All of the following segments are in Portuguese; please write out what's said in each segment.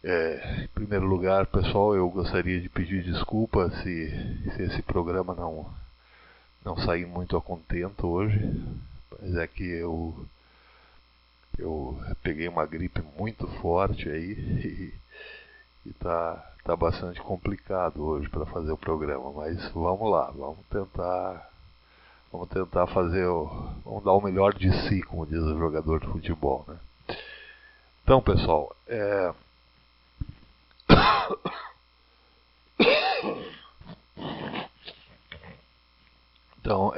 Em primeiro lugar, pessoal, eu gostaria de pedir desculpas se esse programa não sair muito a contento hoje, mas é que eu peguei uma gripe muito forte aí e tá bastante complicado hoje para fazer o programa, mas vamos lá, vamos tentar fazer vamos dar o melhor de si, como diz o jogador de futebol, né? Então, pessoal, Então,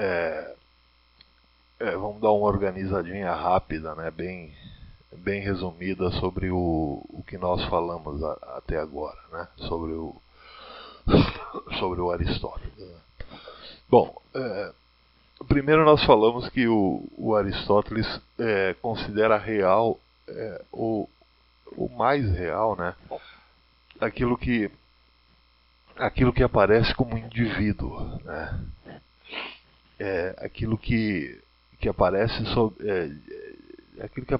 vamos dar uma organizadinha rápida, né? Bem resumida sobre o que nós falamos até agora, né? Sobre o Aristóteles. Né? Bom, primeiro nós falamos que o Aristóteles considera real o mais real, né? Aquilo que aparece como indivíduo, né? Aquilo que aparece aquilo que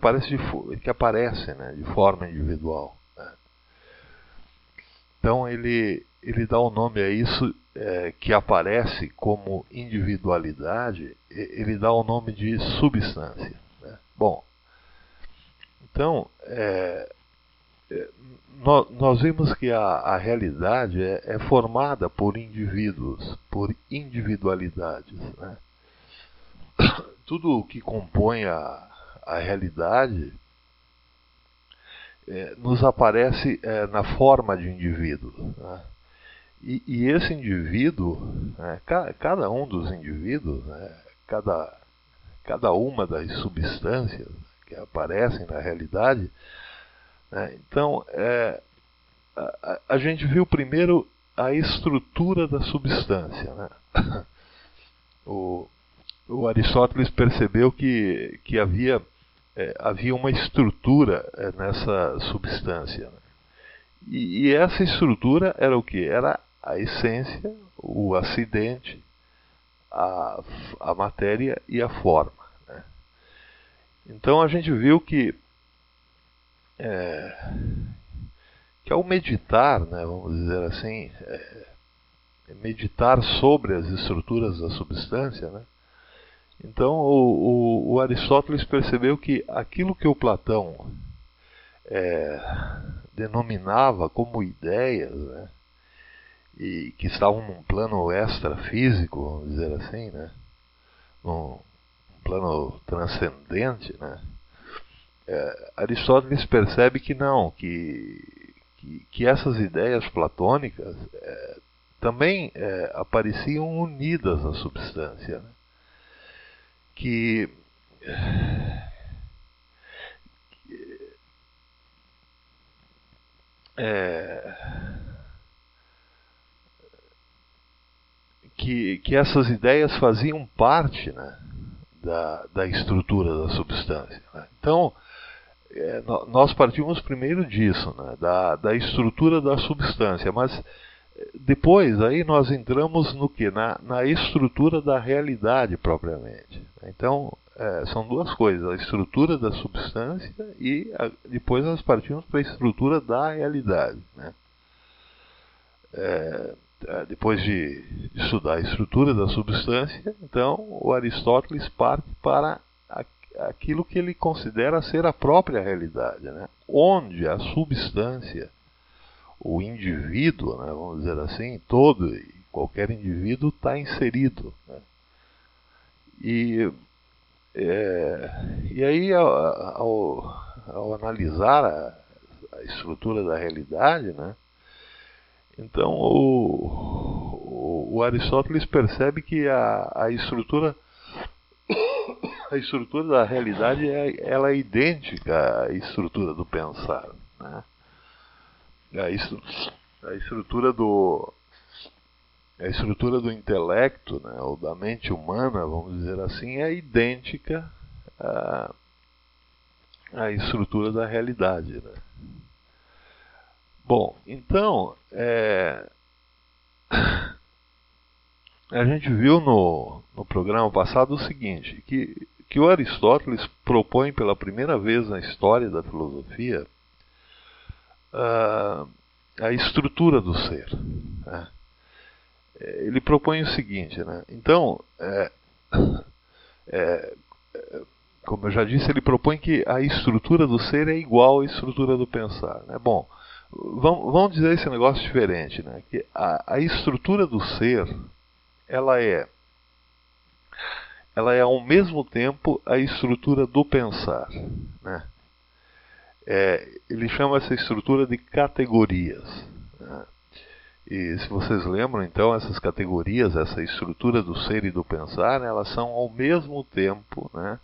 aparece, né, de forma individual, né? Então ele dá o nome a isso que aparece como individualidade, ele dá o nome de substância, né? Bom, então nós vimos que a realidade é formada por indivíduos, por individualidades, né? Tudo o que compõe a realidade nos aparece na forma de indivíduo, né? E esse indivíduo, né, cada um dos indivíduos, né, cada uma das substâncias que aparecem na realidade, né, então a gente viu primeiro a estrutura da substância, né? O Aristóteles percebeu que havia uma estrutura nessa substância, né? E essa estrutura era o que? Era a essência, o acidente, a matéria e a forma, né? Então a gente viu que ao meditar, né, vamos dizer assim, meditar sobre as estruturas da substância, né? Então o Aristóteles percebeu que aquilo que o Platão denominava como ideias, né, e que estavam num plano extrafísico, vamos dizer assim, né, num plano transcendente, né, Aristóteles percebe que não, que essas ideias platônicas também apareciam unidas à substância, né? Que essas ideias faziam parte, né, da estrutura da substância, né? Então, nós partimos primeiro disso, né, da estrutura da substância, mas depois aí nós entramos no que? Na estrutura da realidade propriamente. Então, são duas coisas, a estrutura da substância e depois nós partimos para a estrutura da realidade, né? Depois de estudar a estrutura da substância, então o Aristóteles parte para aquilo que ele considera ser a própria realidade, né? Onde a substância, o indivíduo, né, vamos dizer assim, todo e qualquer indivíduo está inserido, né? E aí ao analisar a estrutura da realidade, né, então o Aristóteles percebe que a estrutura da realidade ela é idêntica à estrutura do pensar, né? A estrutura do intelecto, né, ou da mente humana, vamos dizer assim, é idêntica à estrutura da realidade, né? Bom, então a gente viu no programa passado o seguinte, que o Aristóteles propõe pela primeira vez na história da filosofia a estrutura do ser, né? Ele propõe o seguinte, né? Então, como eu já disse, ele propõe que a estrutura do ser é igual à estrutura do pensar, né? Bom, vamos dizer esse negócio diferente, né? Que a estrutura do ser, ela é ao mesmo tempo a estrutura do pensar, né? Ele chama essa estrutura de categorias, né? E se vocês lembram, então, essas categorias, essa estrutura do ser e do pensar, né, elas são ao mesmo tempo, né,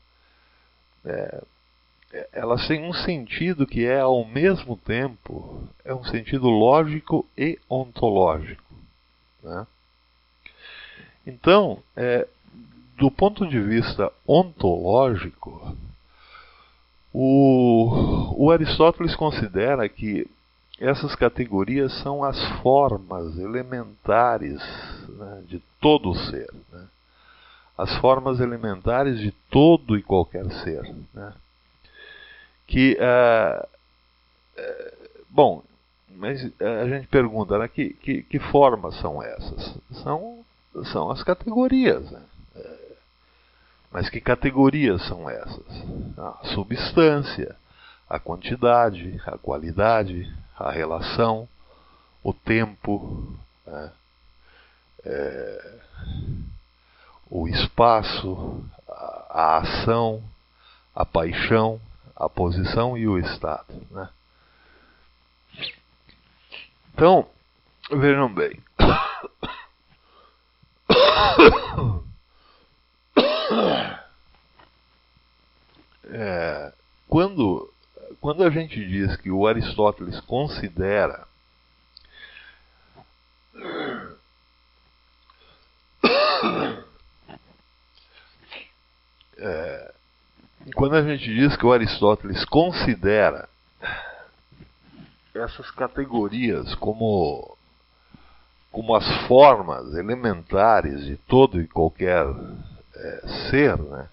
elas têm um sentido que é ao mesmo tempo, é um sentido lógico e ontológico, né? Então, do ponto de vista ontológico, o Aristóteles considera que essas categorias são as formas elementares, né, de todo o ser, né? As formas elementares de todo e qualquer ser, né? Que, bom, mas a gente pergunta, né, que formas são essas? São as categorias, né? Mas que categorias são essas? A substância, a quantidade, a qualidade, a relação, o tempo, né? O espaço, a ação, a paixão, a posição e o estado, né? Então, vejam bem. Quando a gente diz que o Aristóteles considera quando a gente diz que o Aristóteles considera essas categorias como as formas elementares de todo e qualquer ser, né?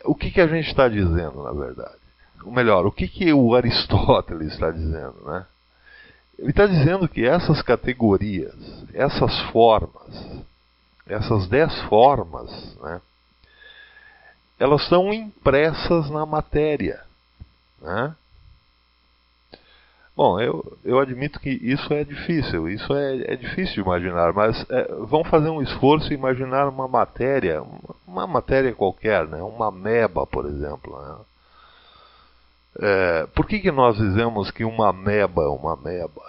O que a gente está dizendo, na verdade? Ou melhor, o que o Aristóteles está dizendo, né? Ele está dizendo que essas categorias, essas formas, essas 10 formas, né, elas estão impressas na matéria, né? Bom, eu admito que isso é difícil, difícil de imaginar, mas vamos fazer um esforço e imaginar uma matéria qualquer, né? Uma ameba, por exemplo, né? Por que nós dizemos que uma ameba é uma ameba?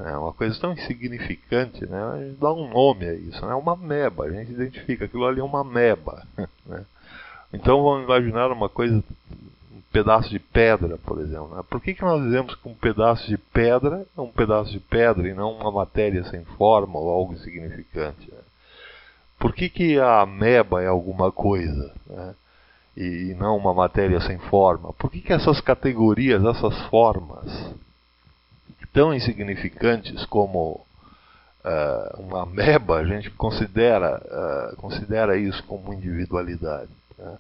É uma coisa tão insignificante, né? A gente dá um nome a isso, né? Uma ameba, a gente identifica aquilo ali é uma ameba, né? Então vamos imaginar uma coisa, um pedaço de pedra, por exemplo, né? Por que nós dizemos que um pedaço de pedra é um pedaço de pedra e não uma matéria sem forma ou algo insignificante, né? Por que a ameba é alguma coisa, né, e não uma matéria sem forma? Por que essas categorias, essas formas tão insignificantes como uma ameba, a gente considera isso como individualidade, né?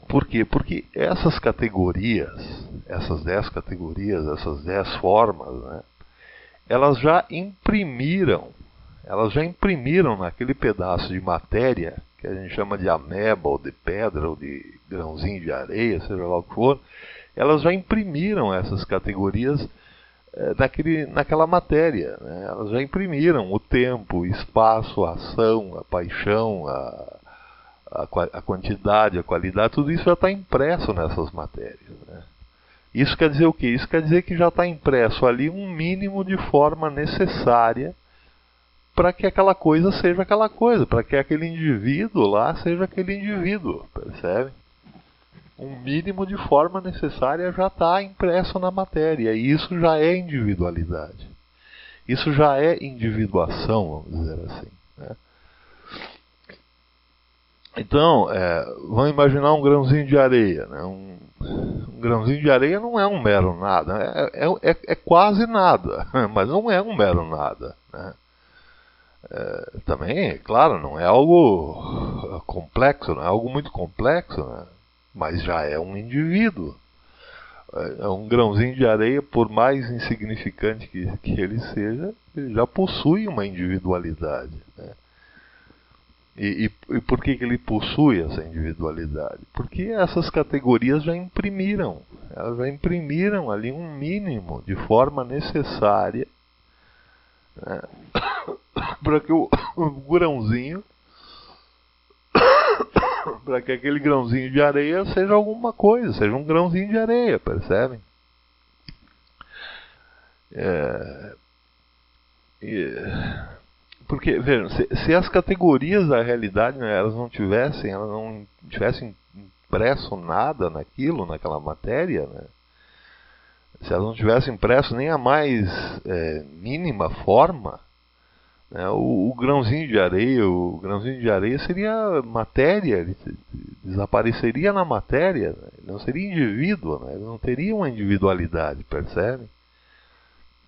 Por quê? Porque essas categorias, essas 10 categorias, essas 10 formas, né, elas já imprimiram naquele pedaço de matéria, que a gente chama de ameba, ou de pedra, ou de grãozinho de areia, seja lá o que for, elas já imprimiram essas categorias naquela matéria, né? Elas já imprimiram o tempo, o espaço, a ação, a paixão, a quantidade, a qualidade, tudo isso já está impresso nessas matérias, né? Isso quer dizer o quê? Isso quer dizer que já está impresso ali um mínimo de forma necessária para que aquela coisa seja aquela coisa, para que aquele indivíduo lá seja aquele indivíduo, percebe? Um mínimo de forma necessária já está impresso na matéria, e isso já é individualidade. Isso já é individuação, vamos dizer assim, né? Então, vamos imaginar um grãozinho de areia, né? Um grãozinho de areia não é um mero nada, é quase nada, mas não é um mero nada, né? Também, claro, não é algo complexo, não é algo muito complexo, né? Mas já é um indivíduo. um grãozinho de areia, por mais insignificante que ele seja, ele já possui uma individualidade, né? E por que ele possui essa individualidade? Porque essas categorias já imprimiram, elas já imprimiram ali um mínimo de forma necessária, né, para que o grãozinho, para que aquele grãozinho de areia seja alguma coisa, seja um grãozinho de areia, percebem? Porque, vejam, se as categorias da realidade, né, elas não tivessem impresso nada naquilo, naquela matéria, né, se elas não tivessem impresso nem a mais mínima forma, né, o grãozinho de areia seria matéria, ele desapareceria na matéria, né, ele não seria indivíduo, né, ele não teria uma individualidade, percebe?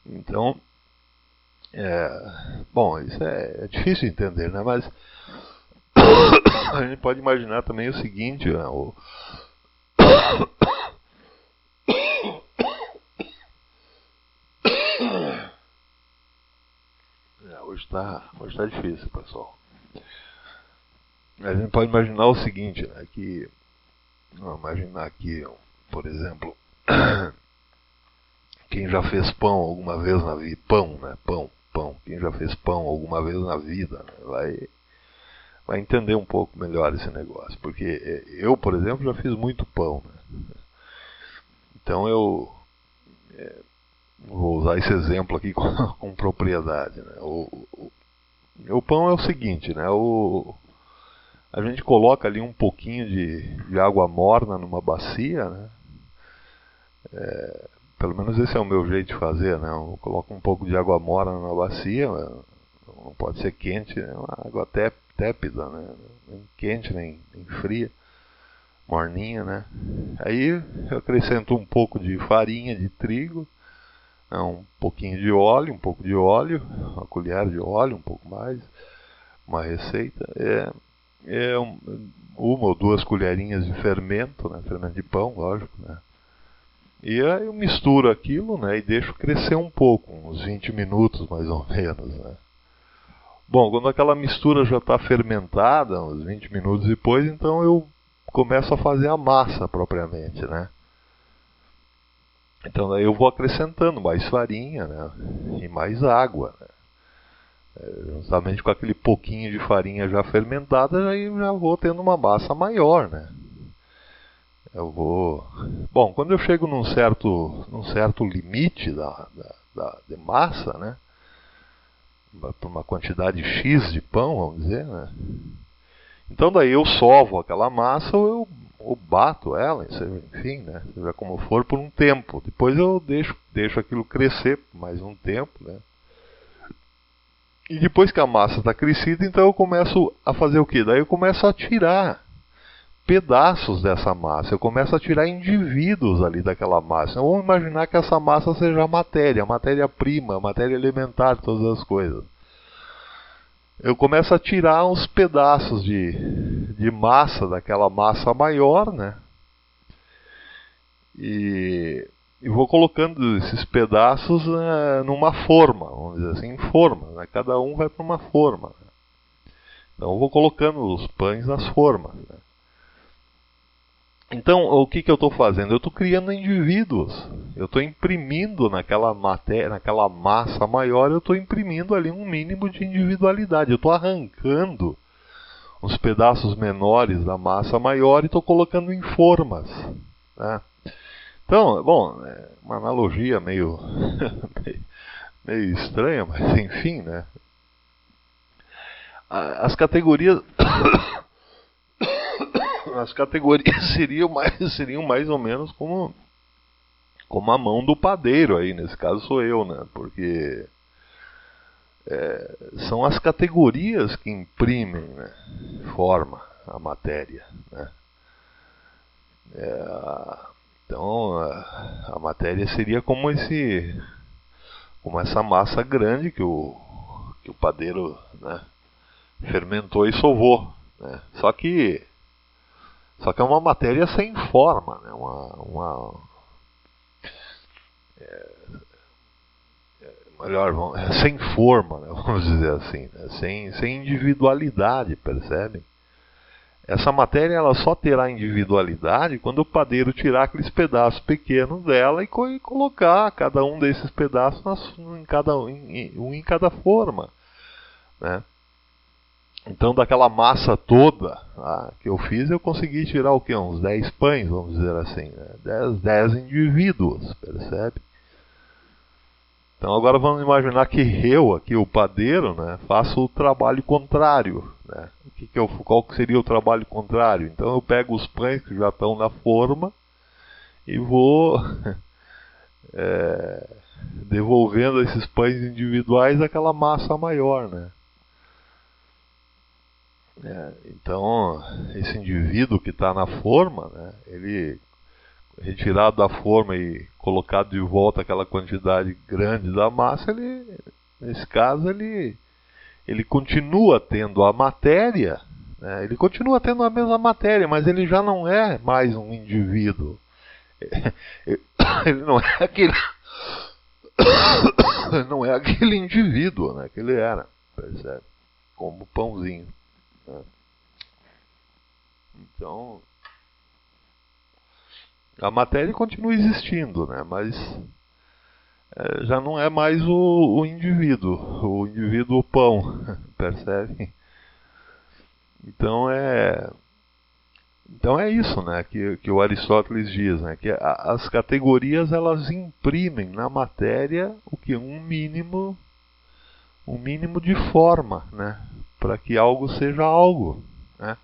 Então, bom, isso é difícil de entender, né? Mas a gente pode imaginar também o seguinte, né? Hoje tá difícil, pessoal. A gente pode imaginar o seguinte, né? Vamos imaginar aqui, por exemplo, quem já fez pão alguma vez na vida, pão, né? Pão. Quem já fez pão alguma vez na vida, né, vai entender um pouco melhor esse negócio. Porque eu, por exemplo, já fiz muito pão, né? Então eu vou usar esse exemplo aqui com propriedade, né? O pão é o seguinte, né? A gente coloca ali um pouquinho de água morna numa bacia, né? Pelo menos esse é o meu jeito de fazer, né? Eu coloco um pouco de água morna na bacia, não pode ser quente, é uma água tépida, né? Nem quente, nem fria, morninha, né? Aí eu acrescento um pouco de farinha de trigo, um pouquinho de óleo, uma colher de óleo, um pouco mais, uma receita, uma ou duas colherinhas de fermento, né? Fermento de pão, lógico, né? E aí eu misturo aquilo, né, e deixo crescer um pouco, uns 20 minutos mais ou menos, né. Bom, quando aquela mistura já está fermentada, uns 20 minutos depois, então eu começo a fazer a massa propriamente, né. Então daí eu vou acrescentando mais farinha, né, e mais água, né. Justamente com aquele pouquinho de farinha já fermentada, aí eu já vou tendo uma massa maior, né. Bom, quando eu chego num certo limite de massa, né? Por uma quantidade X de pão, vamos dizer, né? Então daí eu sovo aquela massa ou eu bato ela, enfim, né? Seja como for, por um tempo. Depois eu deixo aquilo crescer por mais um tempo, né? E depois que a massa está crescida, então eu começo a fazer o quê? Daí eu começo a tirar pedaços dessa massa, eu começo a tirar indivíduos ali daquela massa. Então, vamos imaginar que essa massa seja a matéria-prima, a matéria elementar, todas as coisas. Eu começo a tirar uns pedaços de massa daquela massa maior, né? E vou colocando esses pedaços numa forma, vamos dizer assim, em forma, né? Cada um vai para uma forma. Então eu vou colocando os pães nas formas, né? Então, o que eu estou fazendo? Eu estou criando indivíduos. Eu estou imprimindo naquela matéria, naquela massa maior, eu estou imprimindo ali um mínimo de individualidade. Eu estou arrancando os pedaços menores da massa maior e estou colocando em formas, né? Então, bom, é uma analogia meio estranha, mas enfim, né? As categorias seriam mais ou menos como a mão do padeiro aí, nesse caso sou eu, né? Porque são as categorias que imprimem, né, forma a matéria, né? Então a matéria seria como essa massa grande que o padeiro, né, fermentou e sovou, né? Só que é uma matéria sem forma, né? melhor, sem forma, né, vamos dizer assim, né, sem individualidade, percebem? Essa matéria ela só terá individualidade quando o padeiro tirar aqueles pedaços pequenos dela e colocar cada um desses pedaços um em cada forma, né? Então, daquela massa toda que eu fiz, eu consegui tirar o quê? Uns 10 pães, vamos dizer assim, né? 10 indivíduos, percebe? Então, agora vamos imaginar que eu, aqui o padeiro, né, faço o trabalho contrário, né? Qual que seria o trabalho contrário? Então, eu pego os pães que já estão na forma e vou devolvendo esses pães individuais àquela massa maior, né? Então, esse indivíduo que está na forma, né, ele retirado da forma e colocado de volta aquela quantidade grande da massa, nesse caso, ele continua tendo a matéria, né, ele continua tendo a mesma matéria, mas ele já não é mais um indivíduo. Ele não é aquele não é aquele indivíduo, né, que ele era, percebe? Como pãozinho. Então, a matéria continua existindo, né? Mas já não é mais o indivíduo pão, percebe? Então é isso, né? Que o Aristóteles diz, né? Que as categorias elas imprimem na matéria o que um mínimo de forma, né? Para que algo seja algo, né?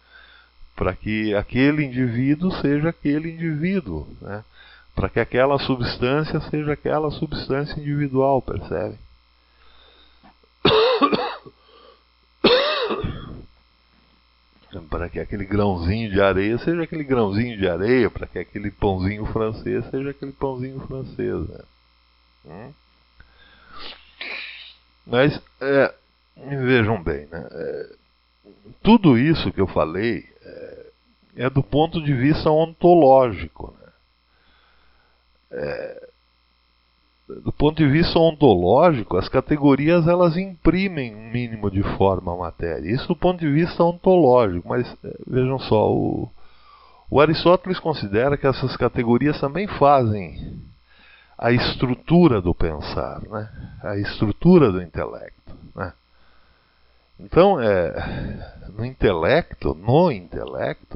Para que aquele indivíduo seja aquele indivíduo, né? Para que aquela substância seja aquela substância individual, percebe? Para que aquele grãozinho de areia seja aquele grãozinho de areia, para que aquele pãozinho francês seja aquele pãozinho francês, né? Mas, vejam bem, né? Tudo isso que eu falei é do ponto de vista ontológico, né? Do ponto de vista ontológico, as categorias elas imprimem um mínimo de forma à matéria. Isso do ponto de vista ontológico, mas vejam só, o Aristóteles considera que essas categorias também fazem a estrutura do pensar, né? A estrutura do intelecto, né? Então, no intelecto,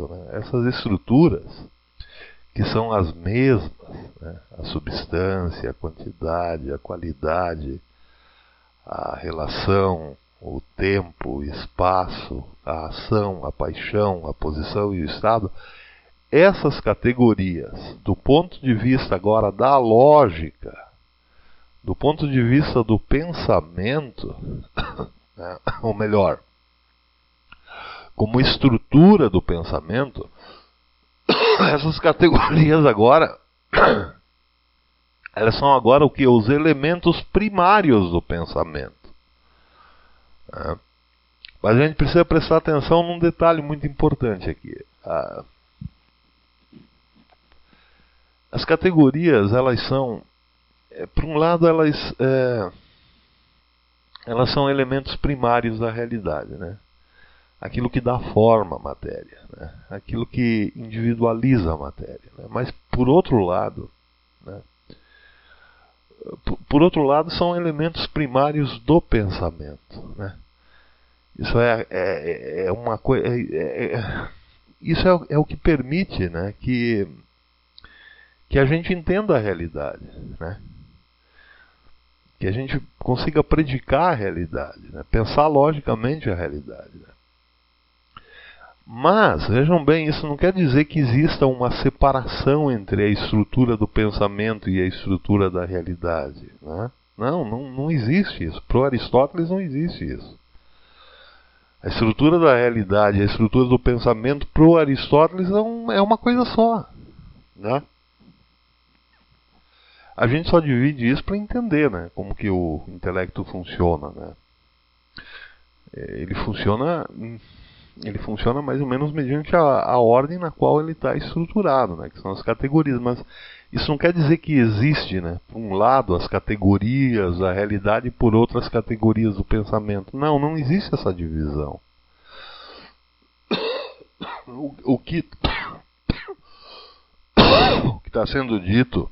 né, essas estruturas, que são as mesmas, né, a substância, a quantidade, a qualidade, a relação, o tempo, o espaço, a ação, a paixão, a posição e o estado, essas categorias, do ponto de vista agora da lógica, do ponto de vista do pensamento, né, ou melhor, como estrutura do pensamento, essas categorias agora, elas são agora o que? Os elementos primários do pensamento. Mas a gente precisa prestar atenção num detalhe muito importante aqui. As categorias, elas são, por um lado, elas são elementos primários da realidade, né? Aquilo que dá forma à matéria, né? Aquilo que individualiza a matéria, né? Mas por outro lado, né? Por outro lado, são elementos primários do pensamento, né? Isso é uma coisa, isso é o que permite, né, que a gente entenda a realidade, né? Que a gente consiga predicar a realidade, né? Pensar logicamente a realidade, né? Mas, vejam bem, isso não quer dizer que exista uma separação entre a estrutura do pensamento e a estrutura da realidade, né? Não existe isso. Para o Aristóteles não existe isso. A estrutura da realidade e a estrutura do pensamento para o Aristóteles é uma coisa só, né? A gente só divide isso para entender, né, como que o intelecto funciona, né? Ele funciona mais ou menos mediante a ordem na qual ele está estruturado, né, que são as categorias. Mas Isso não quer dizer que existe, né, por um lado, as categorias da realidade e por outras categorias do pensamento. Não, não existe essa divisão. O que está sendo dito,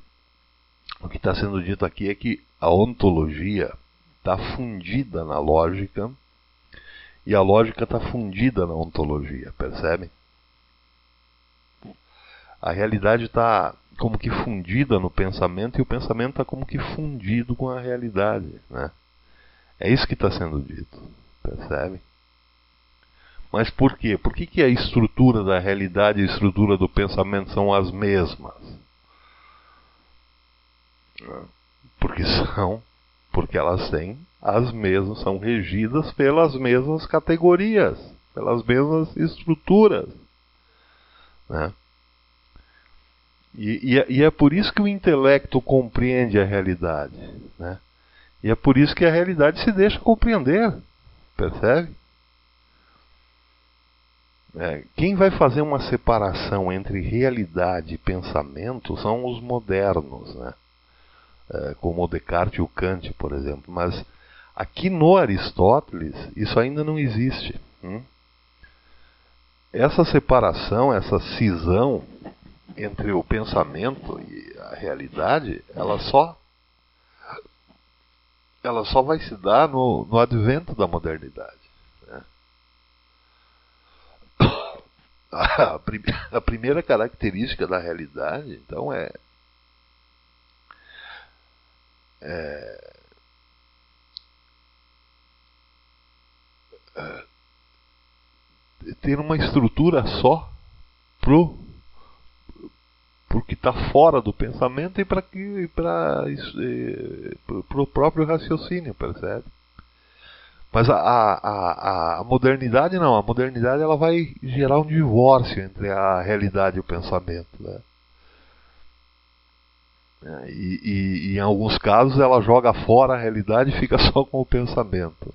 o que está sendo dito aqui é que a ontologia está fundida na lógica e a lógica está fundida na ontologia, percebem? A realidade está como que fundida no pensamento e o pensamento está como que fundido com a realidade, né? É isso que está sendo dito, percebe? Mas por quê? Por que a estrutura da realidade e a estrutura do pensamento são as mesmas? Porque elas têm as mesmas, são regidas pelas mesmas categorias, pelas mesmas estruturas, né? E é por isso que o intelecto compreende a realidade, né? E é por isso que a realidade se deixa compreender, percebe? Quem vai fazer uma separação entre realidade e pensamento são os modernos, né? Como o Descartes e o Kant, por exemplo. Mas aqui no Aristóteles isso ainda não existe. Essa separação, essa cisão entre o pensamento e a realidade, ela só vai se dar no advento da modernidade, né? A primeira característica da realidade, então, é ter uma estrutura só pro que está fora do pensamento e para o próprio raciocínio, percebe? Mas a modernidade não, a modernidade ela vai gerar um divórcio entre a realidade e o pensamento, né? E em alguns casos ela joga fora a realidade e fica só com o pensamento,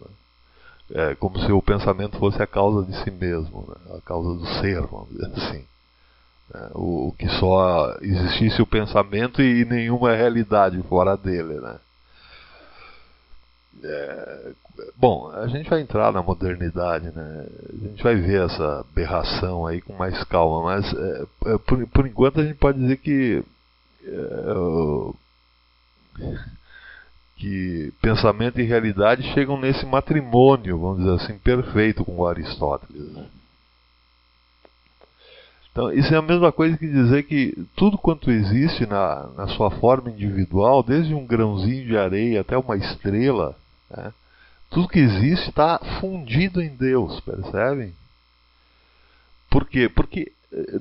né? Como se o pensamento fosse a causa de si mesmo, né? A causa do ser, vamos dizer assim. O que só existisse o pensamento e nenhuma realidade fora dele, né? Bom, a gente vai entrar na modernidade, né? A gente vai ver essa aberração aí com mais calma, mas por enquanto a gente pode dizer que pensamento e realidade chegam nesse matrimônio, vamos dizer assim, perfeito com o Aristóteles, né? Então, isso é a mesma coisa que dizer que tudo quanto existe na sua forma individual, desde um grãozinho de areia até uma estrela, né? Tudo que existe está fundido em Deus, percebem? Por quê? Porque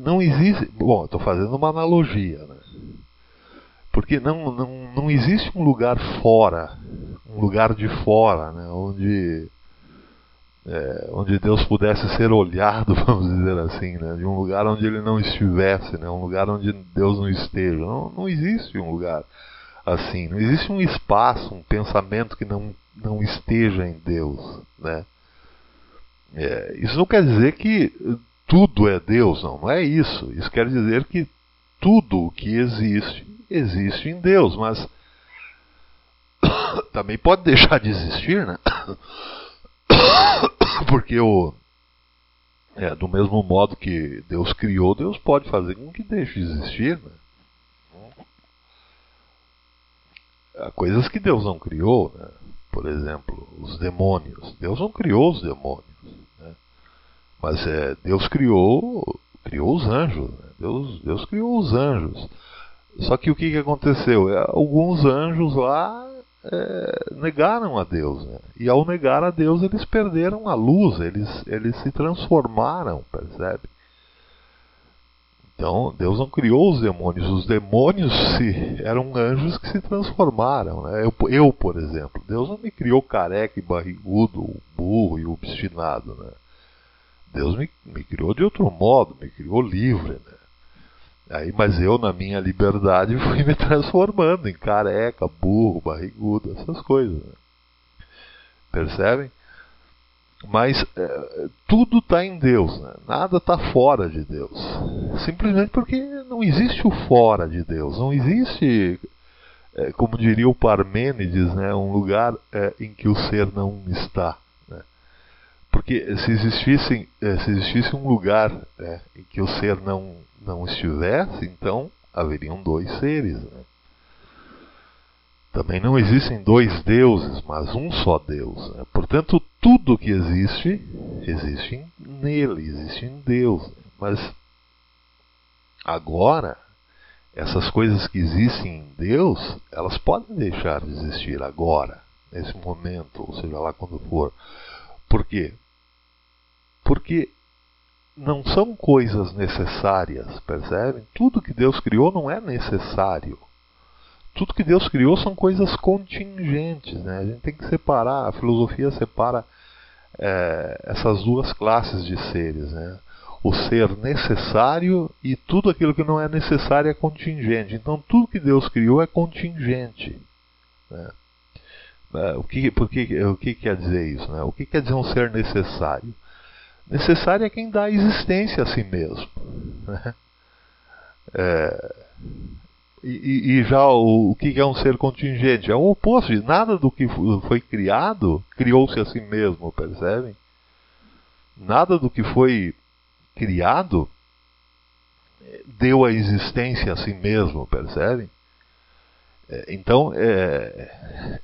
não existe... Bom, eu estou fazendo uma analogia, né? Porque não existe um lugar fora, um lugar de fora, né? Onde Deus pudesse ser olhado, vamos dizer assim, né? De um lugar onde Ele não estivesse, né? Um lugar onde Deus não esteja. Não existe um lugar assim, não existe um espaço, um pensamento que não esteja em Deus, né? Isso não quer dizer que tudo é Deus, não é isso. Isso quer dizer que tudo o que existe em Deus, mas também pode deixar de existir, né? Porque do mesmo modo que Deus criou, Deus pode fazer com que deixe de existir, né? Há coisas que Deus não criou, né? Por exemplo, os demônios. Deus não criou os demônios, né? Mas Deus criou os anjos, né? Deus criou os anjos. Só que o que aconteceu? Alguns anjos lá negaram a Deus, né? E ao negar a Deus eles perderam a luz, eles se transformaram, percebe? Então Deus não criou os demônios eram anjos que se transformaram, né? Eu, por exemplo, Deus não me criou careca e barrigudo, burro e obstinado, né? Deus me criou de outro modo, me criou livre, né? Mas eu, na minha liberdade, fui me transformando em careca, burro, barrigudo, essas coisas, né? Percebem? Mas tudo está em Deus, né? Nada está fora de Deus. Simplesmente porque não existe o fora de Deus, não existe, como diria o Parmênides, né, um lugar em que o ser não está. Né? Porque se existisse um lugar em que o ser não estivesse, então haveriam dois seres. Né? Também não existem dois deuses, mas um só Deus. Né? Portanto, tudo que existe nele, existe em Deus. Mas agora, essas coisas que existem em Deus, elas podem deixar de existir agora, nesse momento, ou seja lá quando for. Por quê? Porque não são coisas necessárias, percebem? Tudo que Deus criou não é necessário. Tudo que Deus criou são coisas contingentes. Né? A gente tem que separar, a filosofia separa essas duas classes de seres. Né? O ser necessário e tudo aquilo que não é necessário é contingente. Então tudo que Deus criou é contingente. Né? O que quer dizer isso? Né? O que quer dizer um ser necessário? Necessário é quem dá a existência a si mesmo. Né? E já o que é um ser contingente? É o oposto de nada do que foi criado criou-se a si mesmo, percebem? Nada do que foi criado deu a existência a si mesmo, percebem? Então,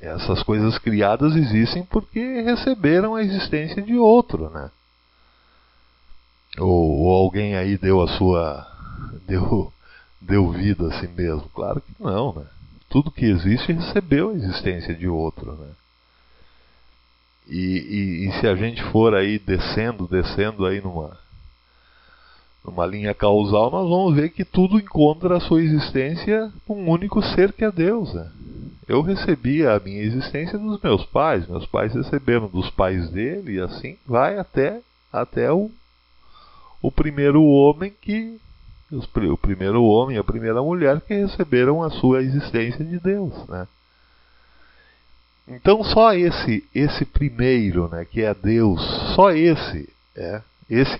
essas coisas criadas existem porque receberam a existência de outro, né? Ou alguém aí deu vida a si mesmo? Claro que não, né? Tudo que existe recebeu a existência de outro, né? E se a gente for aí descendo aí numa linha causal, nós vamos ver que tudo encontra a sua existência num único ser que é Deus, né? Eu recebi a minha existência dos meus pais receberam dos pais dele, e assim vai até o primeiro homem o primeiro homem e a primeira mulher que receberam a sua existência de Deus, né? Então só esse primeiro, né, que é Deus, só esse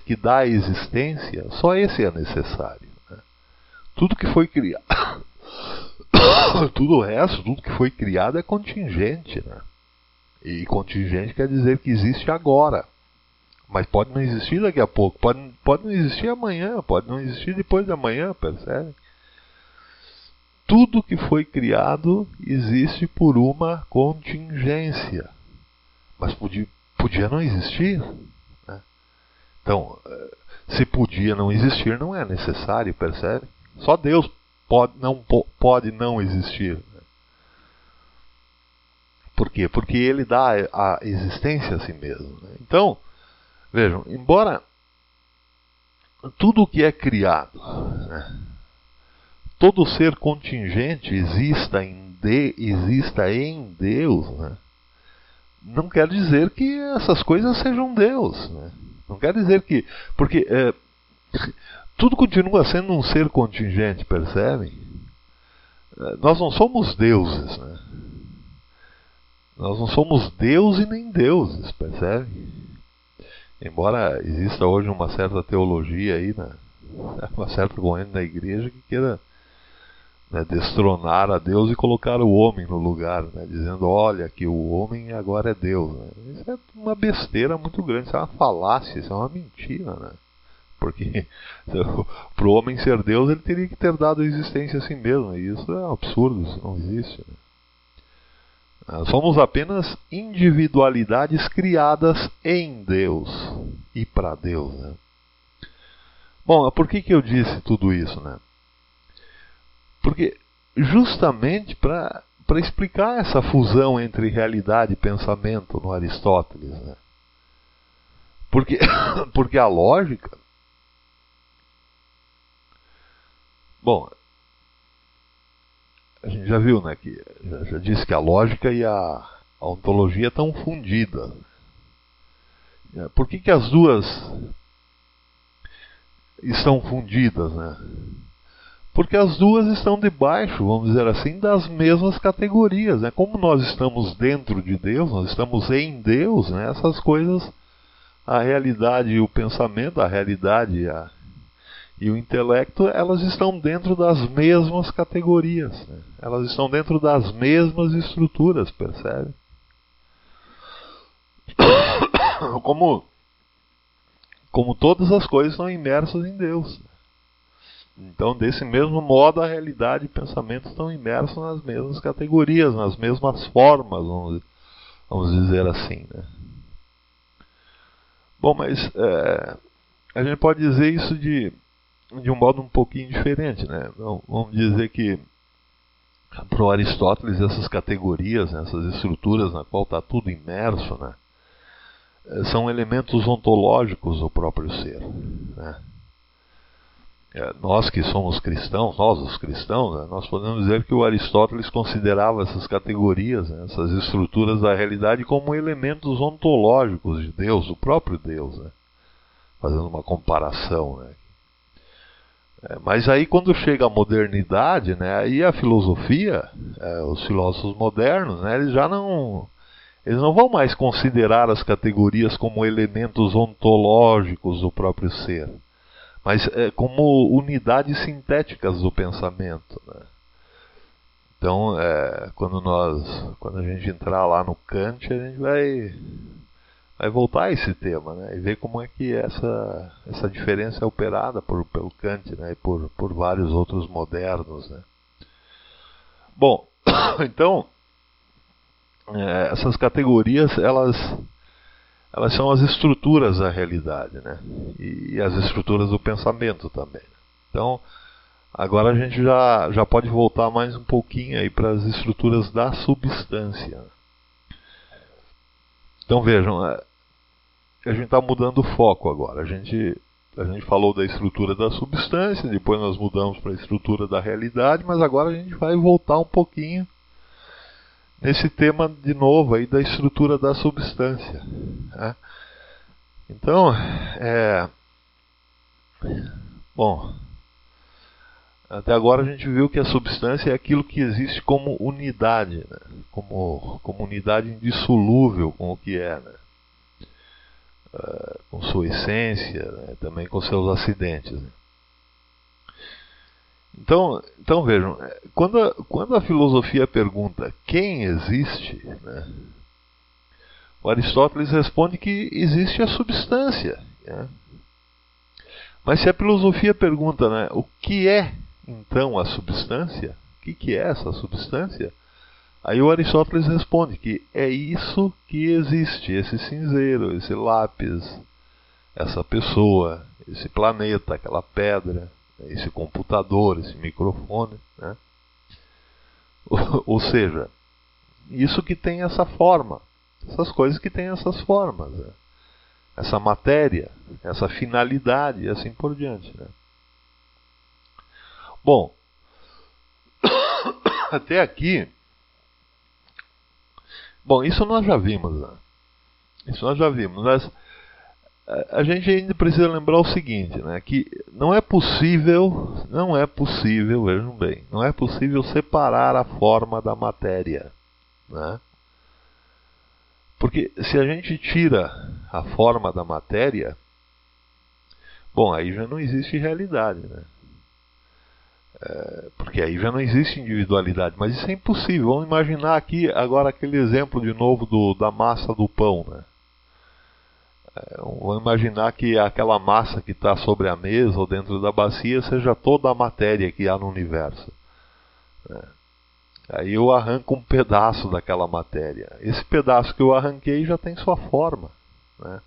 que dá a existência, só esse é necessário. Né? Tudo que foi criado, tudo o resto, tudo que foi criado é contingente, né? E contingente quer dizer que existe agora. Mas pode não existir daqui a pouco, pode não existir amanhã, pode não existir depois de amanhã, percebe? Tudo que foi criado existe por uma contingência. Mas podia não existir. Né? Então, se podia não existir, não é necessário, percebe? Só Deus pode não existir. Né? Por quê? Porque Ele dá a existência a si mesmo. Né? Então, vejam, embora tudo o que é criado, né, todo ser contingente exista em Deus, né, não quer dizer que essas coisas sejam Deus. Né? Não quer dizer que... Porque tudo continua sendo um ser contingente, percebem? Nós não somos deuses. Né? Nós não somos Deus e nem deuses, percebem? Embora exista hoje uma certa teologia aí, né? Uma certa corrente da igreja que queira, né, destronar a Deus e colocar o homem no lugar, né, dizendo, olha, que o homem agora é Deus. Né? Isso é uma besteira muito grande, isso é uma falácia, isso é uma mentira. Né? Porque para o homem ser Deus, ele teria que ter dado a existência a si mesmo, e isso é um absurdo, isso não existe. Né? Somos apenas individualidades criadas em Deus e para Deus. Né? Bom, por que eu disse tudo isso? Né? Porque justamente para explicar essa fusão entre realidade e pensamento no Aristóteles. Né? Porque a lógica... Bom... A gente já viu, né, que já disse que a lógica e a ontologia estão fundidas. Por que as duas estão fundidas, né? Porque as duas estão debaixo, vamos dizer assim, das mesmas categorias. Né? Como nós estamos dentro de Deus, nós estamos em Deus, né? Essas coisas, a realidade e o pensamento, a realidade e o intelecto, elas estão dentro das mesmas categorias, né? Elas estão dentro das mesmas estruturas, percebe? Como todas as coisas estão imersas em Deus. Então, desse mesmo modo, a realidade e o pensamento estão imersos nas mesmas categorias, nas mesmas formas, vamos dizer assim, né? Bom, mas a gente pode dizer isso de um modo um pouquinho diferente, né? Vamos dizer que para o Aristóteles essas categorias, né, essas estruturas na qual está tudo imerso, né, são elementos ontológicos do próprio ser, né? Nós que somos cristãos, nós os cristãos, né, nós podemos dizer que o Aristóteles considerava essas categorias, né, essas estruturas da realidade como elementos ontológicos de Deus, do próprio Deus, né? Fazendo uma comparação, né? Mas aí quando chega a modernidade, né, aí a filosofia, os filósofos modernos, né, eles não vão mais considerar as categorias como elementos ontológicos do próprio ser, mas como unidades sintéticas do pensamento, né? Então, quando a gente entrar lá no Kant, a gente vai voltar a esse tema, né, e ver como é que essa diferença é operada pelo Kant, né, e por vários outros modernos, né. Bom, então, essas categorias, elas são as estruturas da realidade, né, e as estruturas do pensamento também. Então, agora a gente já pode voltar mais um pouquinho aí para as estruturas da substância. Então vejam, a gente está mudando o foco agora. A gente falou da estrutura da substância, depois nós mudamos para a estrutura da realidade, mas agora a gente vai voltar um pouquinho nesse tema de novo aí da estrutura da substância, né? Então, bom, até agora a gente viu que a substância é aquilo que existe como unidade, né? Como unidade indissolúvel com o que é, né? Com sua essência, né? Também com seus acidentes, né? Então vejam, quando a filosofia pergunta quem existe, né, o Aristóteles responde que existe a substância, né? Mas se a filosofia pergunta, né, o que é então a substância, o que é essa substância? Aí o Aristóteles responde que é isso que existe, esse cinzeiro, esse lápis, essa pessoa, esse planeta, aquela pedra, esse computador, esse microfone, né? Ou seja, isso que tem essa forma, essas coisas que têm essas formas, né? Essa matéria, essa finalidade e assim por diante, né? Bom, até aqui, bom, isso nós já vimos, né? Isso nós já vimos, mas a gente ainda precisa lembrar o seguinte, né, que não é possível, vejam bem, não é possível separar a forma da matéria, né? Porque se a gente tira a forma da matéria, bom, aí já não existe realidade, né? Porque aí já não existe individualidade, mas isso é impossível. Vamos imaginar aqui agora aquele exemplo de novo da massa do pão, né? Vamos imaginar que aquela massa que está sobre a mesa ou dentro da bacia seja toda a matéria que há no universo, né? Aí eu arranco um pedaço daquela matéria. Esse pedaço que eu arranquei já tem sua forma, né?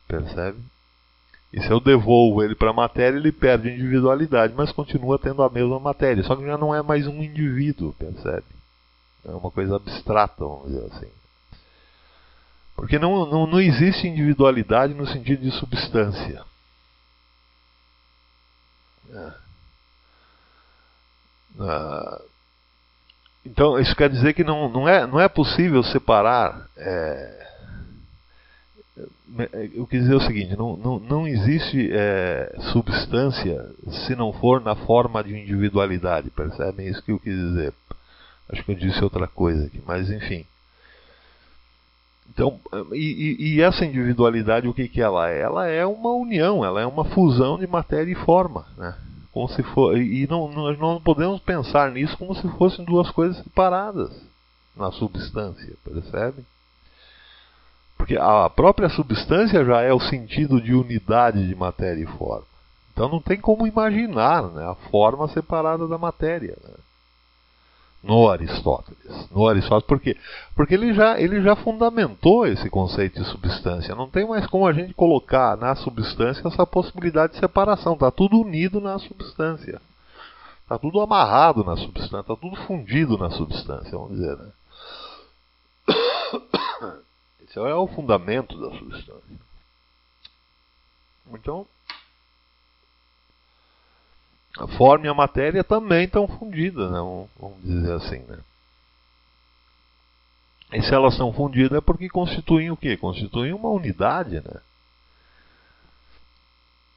Percebe? E se eu devolvo ele para a matéria, ele perde individualidade, mas continua tendo a mesma matéria. Só que já não é mais um indivíduo, percebe? É uma coisa abstrata, vamos dizer assim. Porque não existe individualidade no sentido de substância. Então, isso quer dizer que não é possível separar. Eu quis dizer o seguinte: não existe substância se não for na forma de individualidade. Percebem isso que eu quis dizer? Acho que eu disse outra coisa aqui, mas enfim. Então, e essa individualidade, o que que ela é? Ela é uma união, ela é uma fusão de matéria e forma, né? Como se for, e nós não podemos pensar nisso como se fossem duas coisas separadas na substância, percebe? Porque a própria substância já é o sentido de unidade de matéria e forma. Então não tem como imaginar, né, a forma separada da matéria, né? No Aristóteles. Por quê? Porque ele já fundamentou esse conceito de substância. Não tem mais como a gente colocar na substância essa possibilidade de separação. Está tudo unido na substância. Está tudo amarrado na substância. Está tudo fundido na substância, vamos dizer, né? Esse é o fundamento da substância. Então, a forma e a matéria também estão fundidas, né? Vamos dizer assim, né? E se elas estão fundidas é porque constituem o quê? Constituem uma unidade, né?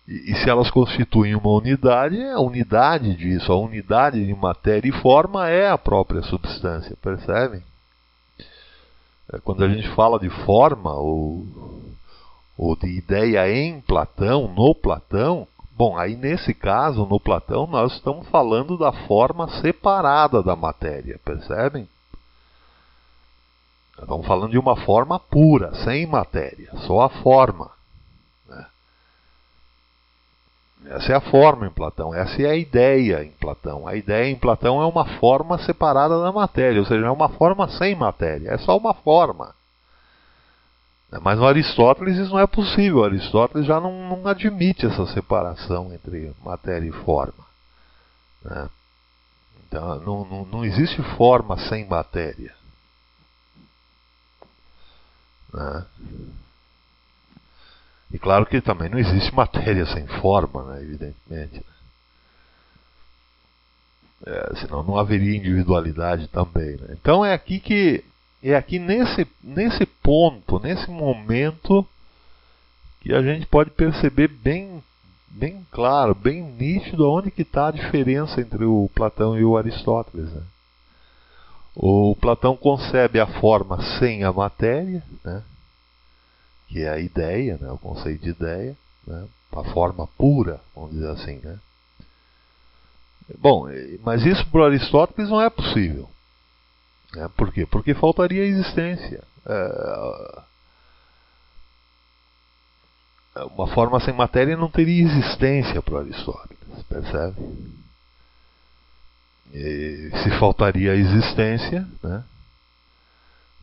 E se elas constituem uma unidade, a unidade disso, a unidade de matéria e forma é a própria substância, percebem? Quando a gente fala de forma ou de ideia em Platão, no Platão, bom, aí nesse caso, no Platão, nós estamos falando da forma separada da matéria, percebem? Estamos falando de uma forma pura, sem matéria, só a forma, né? Essa é a forma em Platão, essa é a ideia em Platão. A ideia em Platão é uma forma separada da matéria, ou seja, é uma forma sem matéria, é só uma forma. Mas no Aristóteles isso não é possível. Aristóteles já não admite essa separação entre matéria e forma, né? Então não existe forma sem matéria, né? E claro que também não existe matéria sem forma, né? Evidentemente. Senão não haveria individualidade também, né? Então é aqui nesse ponto, nesse momento, que a gente pode perceber bem claro, bem nítido, onde que está a diferença entre o Platão e o Aristóteles, né? O Platão concebe a forma sem a matéria, né? Que é a ideia, né? O conceito de ideia, né? A forma pura, vamos dizer assim, né? Bom, mas isso para Aristóteles não é possível. Por quê? Porque faltaria existência. Uma forma sem matéria não teria existência para Aristóteles, percebe? E se faltaria a existência, né?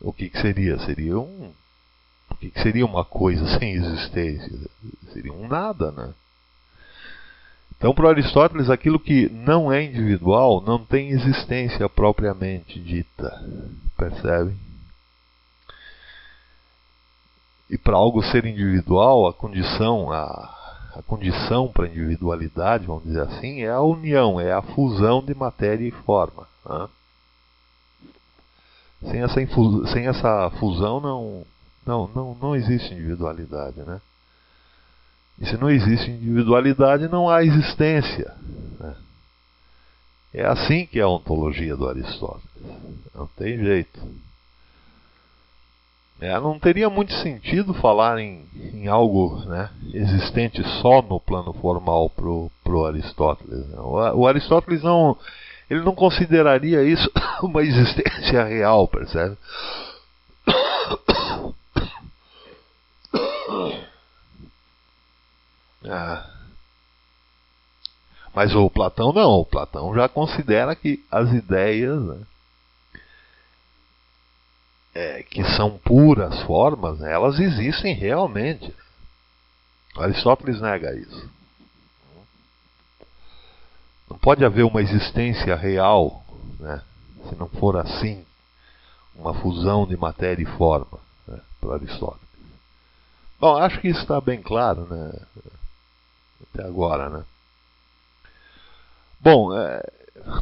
O que seria? O que seria uma coisa sem existência? Seria um nada, né? Então, para Aristóteles, aquilo que não é individual não tem existência propriamente dita, percebe? E para algo ser individual, a condição para a individualidade, vamos dizer assim, é a união, é a fusão de matéria e forma, né? Sem essa fusão não existe individualidade, né? E se não existe individualidade, não há existência, né? É assim que é a ontologia do Aristóteles. Não tem jeito. Não teria muito sentido falar em algo, né, existente só no plano formal pro Aristóteles, né? O Aristóteles ele não consideraria isso uma existência real, percebe? Mas o Platão não. O Platão já considera que as ideias, né, que são puras formas, né, elas existem realmente. Aristóteles nega isso. Não pode haver uma existência real, né, se não for assim, uma fusão de matéria e forma, né, para Aristóteles. Bom, acho que isso está bem claro, né, até agora, né? Bom,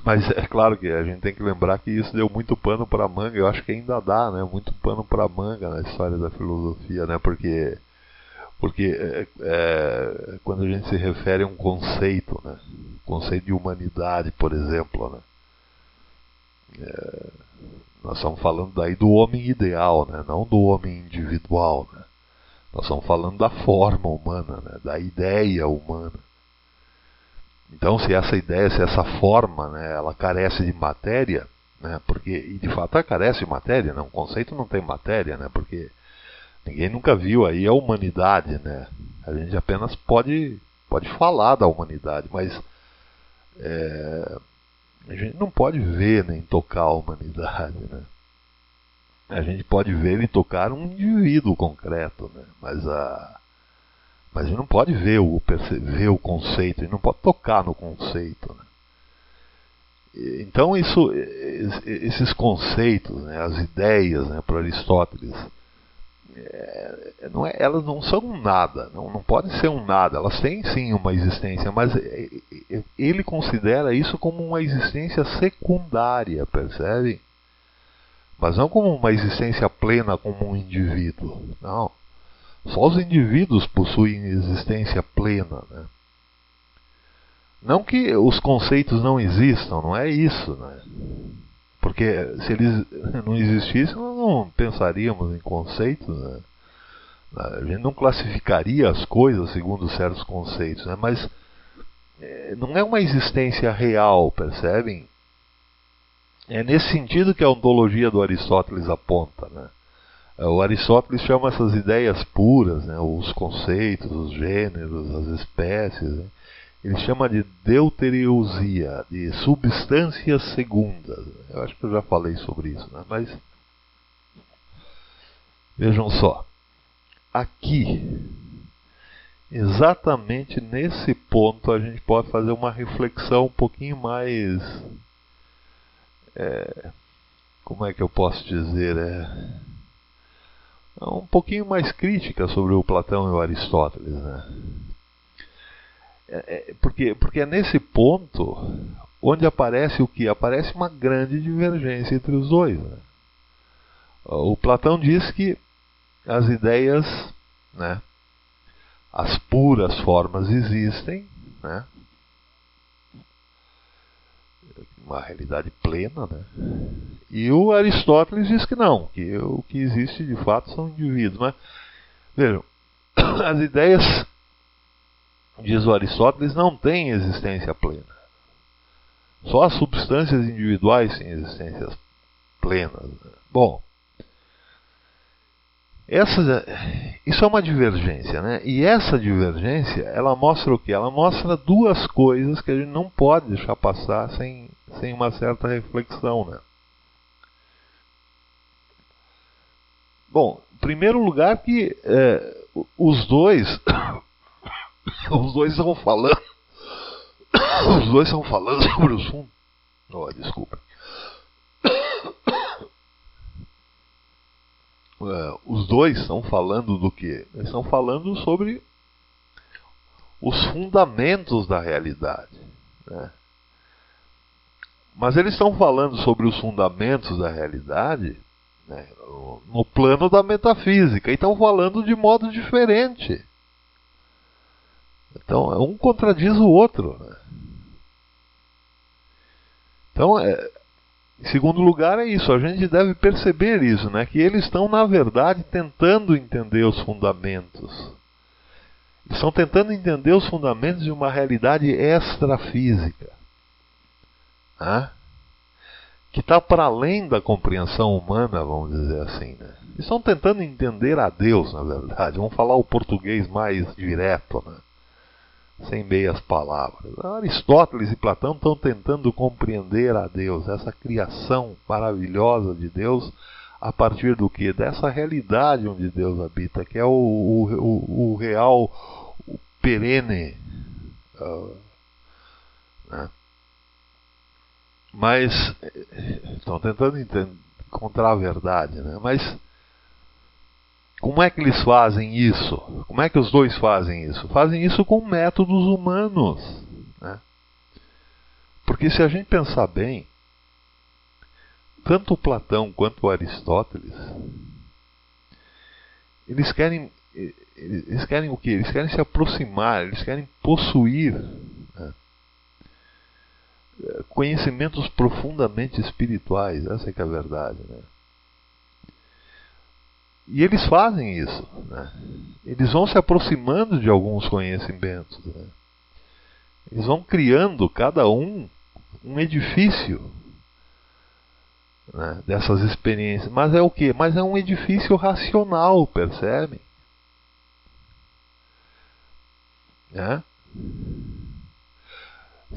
mas é claro que a gente tem que lembrar que isso deu muito pano para manga. Eu acho que ainda dá, né, muito pano para manga na história da filosofia, né? Porque quando a gente se refere a um conceito, né, conceito de humanidade, por exemplo, né, Nós estamos falando daí do homem ideal, né? Não do homem individual, né? Nós estamos falando da forma humana, né? Da ideia humana. Então, se essa ideia, se essa forma, né, ela carece de matéria, né? Porque, e de fato ela carece de matéria, né? Um conceito não tem matéria, né? Porque ninguém nunca viu aí a humanidade, né? A gente apenas pode falar da humanidade, mas a gente não pode ver nem tocar a humanidade, né? A gente pode ver e tocar um indivíduo concreto, né? Mas a gente não pode ver o conceito, a gente não pode tocar no conceito, né? Então esses conceitos, né, as ideias, né, para Aristóteles, elas não são um nada, não podem ser um nada, elas têm sim uma existência, mas ele considera isso como uma existência secundária, percebe? Mas não como uma existência plena como um indivíduo, não. Só os indivíduos possuem existência plena, né? Não que os conceitos não existam, não é isso, né? Porque se eles não existissem, nós não pensaríamos em conceitos, né? A gente não classificaria as coisas segundo certos conceitos, né? Mas não é uma existência real, percebem? É nesse sentido que a ontologia do Aristóteles aponta, né? O Aristóteles chama essas ideias puras, né? Os conceitos, os gêneros, as espécies, né? Ele chama de deuteriousia, de substâncias segundas. Eu acho que eu já falei sobre isso, né? Mas vejam só, aqui, exatamente nesse ponto, a gente pode fazer uma reflexão um pouquinho mais, como é que eu posso dizer, um pouquinho mais crítica sobre o Platão e o Aristóteles, né? Porque é nesse ponto onde aparece o que? Aparece uma grande divergência entre os dois, né? O Platão diz que as ideias, né, as puras formas existem, né? Uma realidade plena, né? E o Aristóteles diz que não, que o que existe de fato são indivíduos. Mas, vejam, as ideias, diz o Aristóteles, não têm existência plena. Só as substâncias individuais têm existências plenas, né? Bom, isso é uma divergência, né? E essa divergência, ela mostra o quê? Ela mostra duas coisas que a gente não pode deixar passar sem uma certa reflexão, né? Bom, em primeiro lugar que os dois estão falando sobre os fundos. Oh, desculpa. Os dois estão falando do quê? Eles estão falando sobre os fundamentos da realidade, né? Mas eles estão falando sobre os fundamentos da realidade, né, no plano da metafísica, e estão falando de modo diferente. Então, um contradiz o outro, né? Então, em segundo lugar, é isso. A gente deve perceber isso, né? Que eles estão, na verdade, tentando entender os fundamentos. Eles estão tentando entender os fundamentos de uma realidade extrafísica, né? Que está para além da compreensão humana, vamos dizer assim, né? Eles estão tentando entender a Deus, na verdade. Vamos falar o português mais direto, né? Sem meias palavras. Aristóteles e Platão estão tentando compreender a Deus, essa criação maravilhosa de Deus, a partir do que? Dessa realidade onde Deus habita, que é o real, o perene, né? Mas estão tentando encontrar a verdade, né? Mas como é que eles fazem isso? Como é que os dois fazem isso? Fazem isso com métodos humanos, né? Porque se a gente pensar bem, tanto Platão quanto Aristóteles, eles querem o quê? Eles querem se aproximar, eles querem possuir, né, conhecimentos profundamente espirituais, essa é que é a verdade, né? E eles fazem isso, né? Eles vão se aproximando de alguns conhecimentos, né? Eles vão criando, cada um edifício, né, dessas experiências. Mas é o quê? Mas é um edifício racional, percebem? É?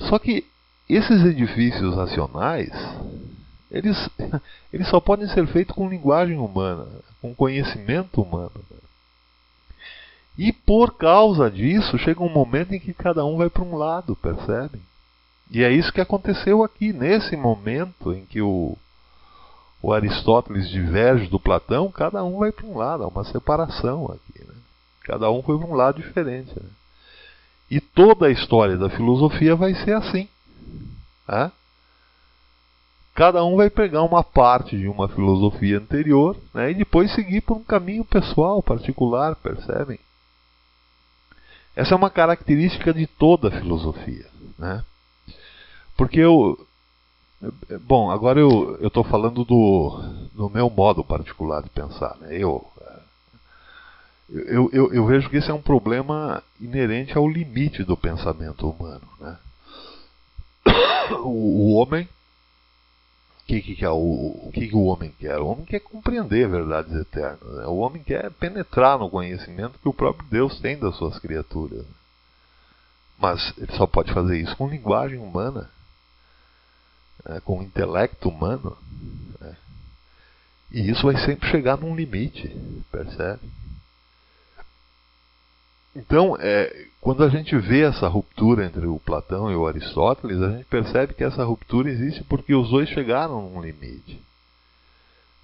Só que esses edifícios racionais, eles, eles só podem ser feitos com linguagem humana, com conhecimento humano. E por causa disso, chega um momento em que cada um vai para um lado, percebem? E é isso que aconteceu aqui, nesse momento em que o Aristóteles diverge do Platão, cada um vai para um lado, há uma separação aqui, né? Cada um foi para um lado diferente, né? E toda a história da filosofia vai ser assim, né? Cada um vai pegar uma parte de uma filosofia anterior, né, e depois seguir por um caminho pessoal, particular, percebem? Essa é uma característica de toda a filosofia, né? Porque bom, agora eu estou falando do meu modo particular de pensar, né? Eu vejo que esse é um problema inerente ao limite do pensamento humano, né? O homem, o que o homem quer? O homem quer compreender verdades eternas, né? O homem quer penetrar no conhecimento que o próprio Deus tem das suas criaturas. Mas ele só pode fazer isso com linguagem humana, né? Com intelecto humano, né? E isso vai sempre chegar num limite, percebe? Então, quando a gente vê essa ruptura entre o Platão e o Aristóteles, a gente percebe que essa ruptura existe porque os dois chegaram num limite.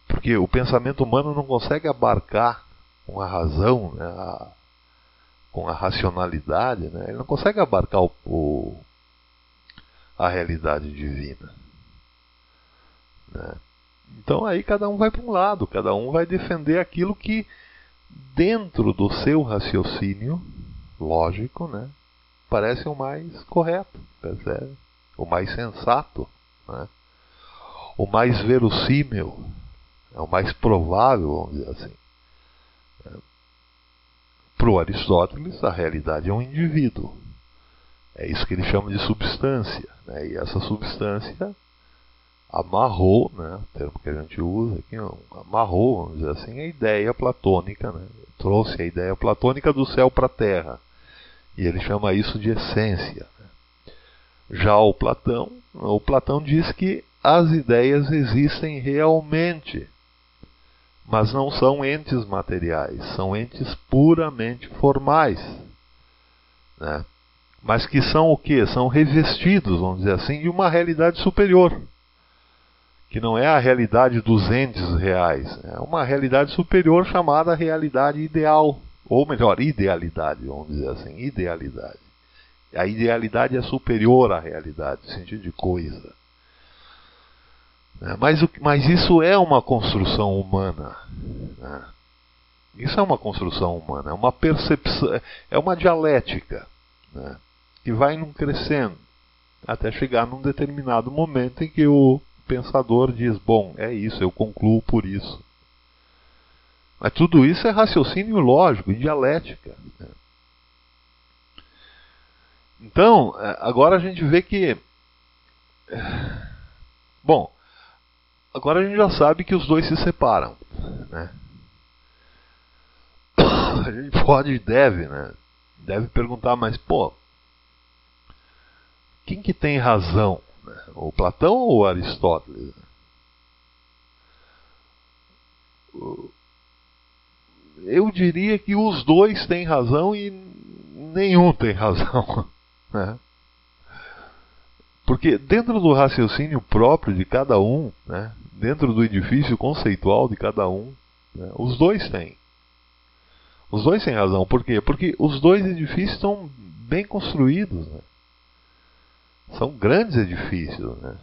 Porque o pensamento humano não consegue abarcar com a razão, né, com a racionalidade, né, ele não consegue abarcar a realidade divina, né? Então aí cada um vai para um lado, cada um vai defender aquilo que dentro do seu raciocínio lógico, né, parece o mais correto, percebe? O mais sensato, né? O mais verossímil, o mais provável, vamos dizer assim. Para o Aristóteles, a realidade é um indivíduo. É isso que ele chama de substância, né? E essa substância amarrou, né, o termo que a gente usa aqui, amarrou, vamos dizer assim, a ideia platônica, né? Trouxe a ideia platônica do céu para a terra. E ele chama isso de essência, né? Já o Platão diz que as ideias existem realmente, mas não são entes materiais, são entes puramente formais, né? Mas que são o quê? São revestidos, vamos dizer assim, de uma realidade superior, que não é a realidade dos entes reais, é uma realidade superior chamada realidade ideal, ou melhor, idealidade, vamos dizer assim, idealidade. A idealidade é superior à realidade, no sentido de coisa. Mas isso é uma construção humana, né? Isso é uma construção humana, é uma percepção, é uma dialética, né, que vai crescendo até chegar num determinado momento em que o pensador diz, bom, é isso, eu concluo por isso. Mas tudo isso é raciocínio lógico e dialética, né? Então, agora a gente vê que... Bom, agora a gente já sabe que os dois se separam, né? A gente pode e deve, né? Deve perguntar, mas, pô, quem que tem razão? O Platão ou o Aristóteles? Eu diria que os dois têm razão e nenhum tem razão, né? Porque dentro do raciocínio próprio de cada um, né, dentro do edifício conceitual de cada um, né, os dois têm. Os dois têm razão. Por quê? Porque os dois edifícios estão bem construídos, né? São grandes edifícios, né?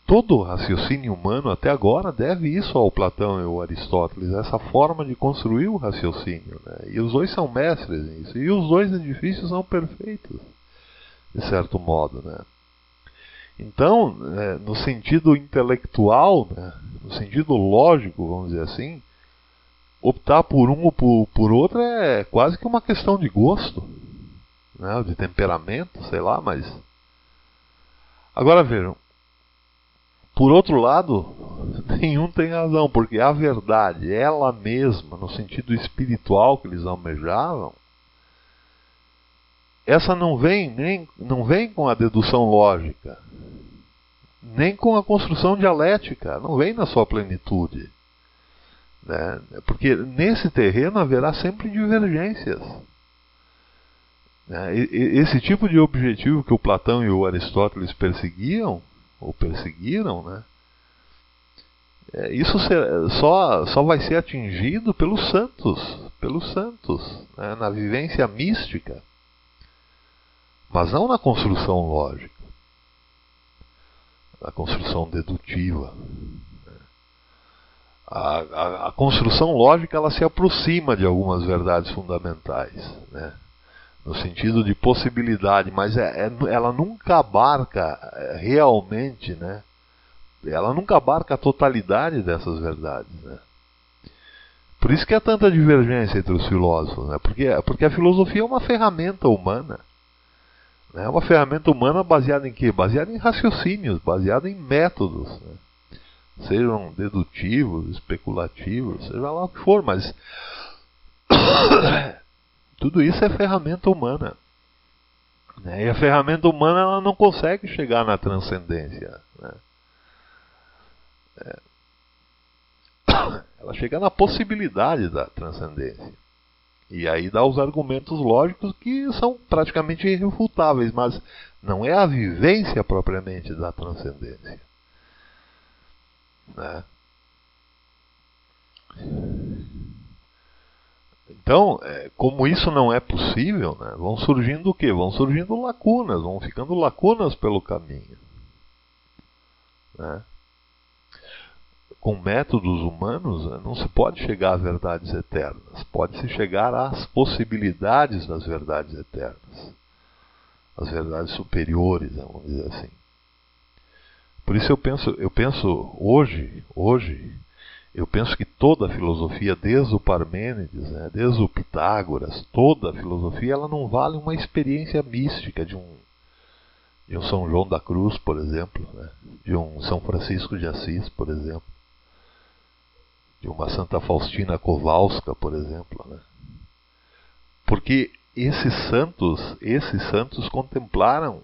Todo o raciocínio humano até agora deve isso ao Platão e ao Aristóteles, essa forma de construir o raciocínio, né? E os dois são mestres nisso. E os dois edifícios são perfeitos. de certo modo, né? Então, no sentido intelectual, né, no sentido lógico, vamos dizer assim, optar por um ou por outro é quase que uma questão de gosto, né, de temperamento, sei lá, mas... Agora vejam, por outro lado, nenhum tem razão, porque a verdade, ela mesma, no sentido espiritual que eles almejavam, essa não vem com a dedução lógica, nem com a construção dialética, não vem na sua plenitude, né? Porque nesse terreno haverá sempre divergências, né? Esse tipo de objetivo que o Platão e o Aristóteles perseguiam, ou perseguiram, né? Isso só vai ser atingido pelos santos, né? Na vivência mística, mas não na construção lógica, na construção dedutiva. A construção lógica, ela se aproxima de algumas verdades fundamentais, né? No sentido de possibilidade, mas ela nunca abarca realmente, né? Ela nunca abarca a totalidade dessas verdades, né? Por isso que há tanta divergência entre os filósofos, né? Porque a filosofia é uma ferramenta humana. É uma ferramenta humana baseada em quê? Baseada em raciocínios, baseada em métodos, né? Sejam dedutivos, especulativos, seja lá o que for, mas tudo isso é ferramenta humana, né? E a ferramenta humana, ela não consegue chegar na transcendência, né? Ela chega na possibilidade da transcendência. E aí dá os argumentos lógicos que são praticamente irrefutáveis, mas não é a vivência propriamente da transcendência, né? Então, como isso não é possível, né, vão surgindo o quê? Vão surgindo lacunas, vão ficando lacunas pelo caminho, né? Com métodos humanos, não se pode chegar a verdades eternas. Pode-se chegar às possibilidades das verdades eternas, as verdades superiores, vamos dizer assim. Por isso eu penso hoje, eu penso que toda a filosofia, desde o Parmênides, né, desde o Pitágoras, toda a filosofia, ela não vale uma experiência mística de um São João da Cruz, por exemplo, né, de um São Francisco de Assis, por exemplo, de uma Santa Faustina Kowalska, por exemplo, né? Porque esses santos contemplaram